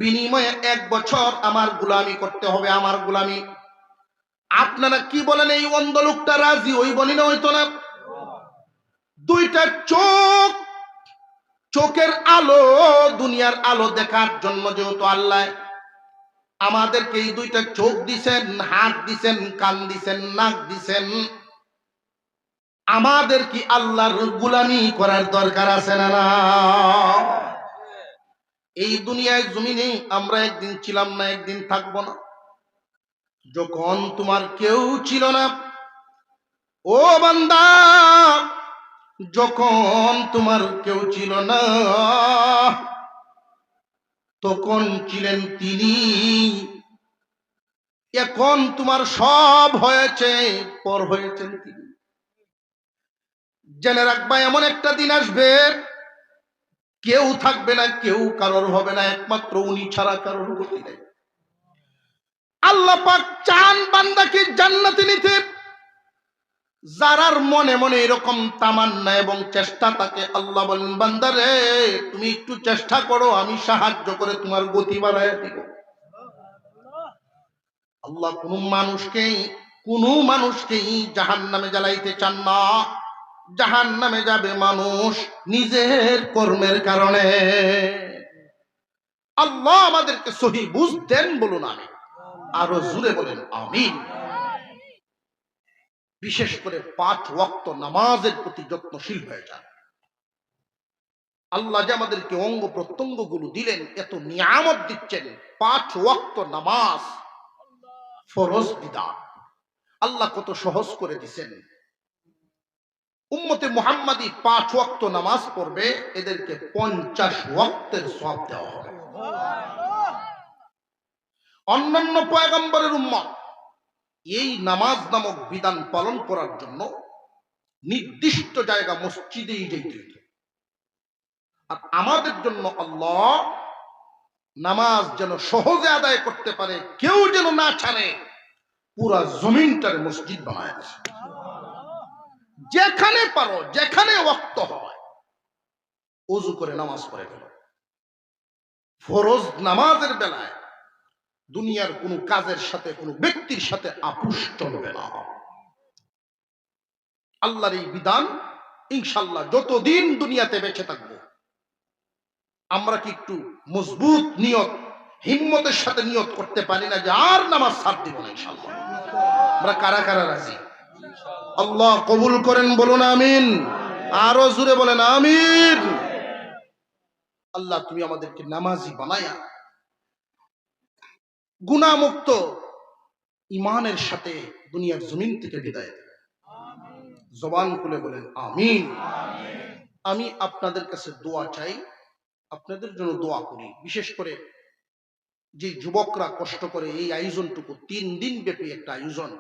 বিনিময়ে 1 বছর আমার গোলামি করতে হবে, আমার গোলামি। আপনারা কি বলেন, এই অন্ধ লোকটা রাজি হইবনি না? হইতো না? 2টা চোখ, চোখের আলো, দুনিয়ার আলো দেখার জন্য যেহেতু আল্লাহ আমাদেরকে এই 2টা চোখ দিছেন, হাত দিছেন, কান দিছেন, নাক দিছেন, আমাদের কি আল্লাহর গোলামি করার দরকার আছে না? এই দুনিয়ায় জমিনে আমরা একদিন ছিলাম না, একদিন থাকবো না। যখন তোমার কেউ ছিল না, ও বান্দা, যখন তোমার কেউ ছিল না, তখন ছিলেন তিনি। এখন তোমার সব হয়েছে, পর হয়েছেন তিনি। জেনে রাখবা, এমন একটা দিন আসবে কেউ থাকবে না, কেউ কারোর হবে না, একমাত্র উনি ছাড়া কারোর গতি নেই। আল্লাহ পাক চান বান্দাকে জান্নাতে নিতে, যারার মনে মনে এরকম তামান্না এবং চেষ্টা থাকে, আল্লাহ বলেন বান্দারে তুমি একটু চেষ্টা করো, আমি সাহায্য করে তোমার গতি বাড়ায় দিব। আল্লাহ কোনো মানুষকেই জাহান্নামে জ্বালাইতে চান না। জাহান্নামে যাবে মানুষ নিজের কর্মের কারণে। আল্লাহ আমাদেরকে সহি বুঝ দেন, বলুন আমি। আরো জোরে বলেন আমিন। বিশেষ করে 5 ওয়াক্ত নামাজের প্রতি যত্নশীল হয়ে যান। আল্লাহ যে আমাদেরকে অঙ্গ প্রত্যঙ্গ গুলো দিলেন, এত নিয়ামত দিচ্ছেন। 5 ওয়াক্ত নামাজ ফরজ বিধান আল্লাহ কত সহজ করে দিচ্ছেন। উম্মতে মুহাম্মাদি 5 ওয়াক্ত নামাজ পড়বে, এদেরকে 50 ওয়াক্তের সওয়াব দেওয়া হবে। অন্যান্য পয়গম্বরের উম্মত এই নামাজ নামক বিধান পালন করার জন্য নির্দিষ্ট জায়গা মসজিদেই যেতে হতো। আর আমাদের জন্য আল্লাহ নামাজ যেন সহজে আদায় করতে পারে, কেউ যেন না ছাড়ে, পুরা জমিনটার মসজিদ বানায় আছে। যেখানে পারো, যেখানে ওয়াক্ত হয়, ওযু করে নামাজ পড়ে গেল। ফরজ নামাজের বেলায় দুনিয়ার কোনো কাজের সাথে, কোনো ব্যক্তির সাথে আপোষ চলবে না। আল্লাহর এই বিধান ইনশাআল্লাহ যতদিন দুনিয়াতে বেঁচে থাকবো, আমরা কি একটু মজবুত নিয়ত, হিম্মতের সাথে নিয়ত করতে পারি না যে আর নামাজ ছাড় দিব না? ইনশাআল্লাহ আমরা কারা কারা রাজি? আল্লাহ কবুল করেন, বলুন আমিন। আরো জোরে বলেন আমিন। আল্লাহ তুমি আমাদেরকে নামাজি বানায়া গুনাহমুক্ত ঈমানের সাথে দুনিয়ার জমিন থেকে বিদায় দেবে। জবান খুলে বলেন আমিন। আমি আপনাদের কাছে দোয়া চাই, আপনাদের জন্য দোয়া করি। বিশেষ করে যে যুবকরা কষ্ট করে এই আয়োজনটুকু, 3 দিন ব্যাপী একটা আয়োজন,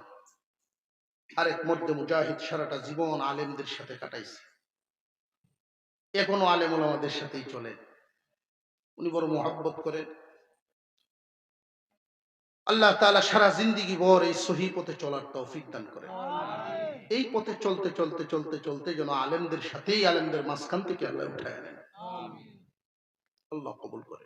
আরেক মধ্যে মুজাহিদ সারাটা জীবন আলেমদের সাথে কাটাইছে, এখনো আলেম ওলামাদের সাথেই চলে। উনি বড় মহব্বত করেন। আল্লাহ তাআলা সারা জিন্দেগি ভর এই সহি পথে চলার তৌফিক দান করেন। এই পথে চলতে চলতে চলতে চলতে যেন আলেমদের সাথেই, আলেমদের মাঝখান থেকে আল্লাহ উঠায় নেন। আল্লাহ কবুল করে।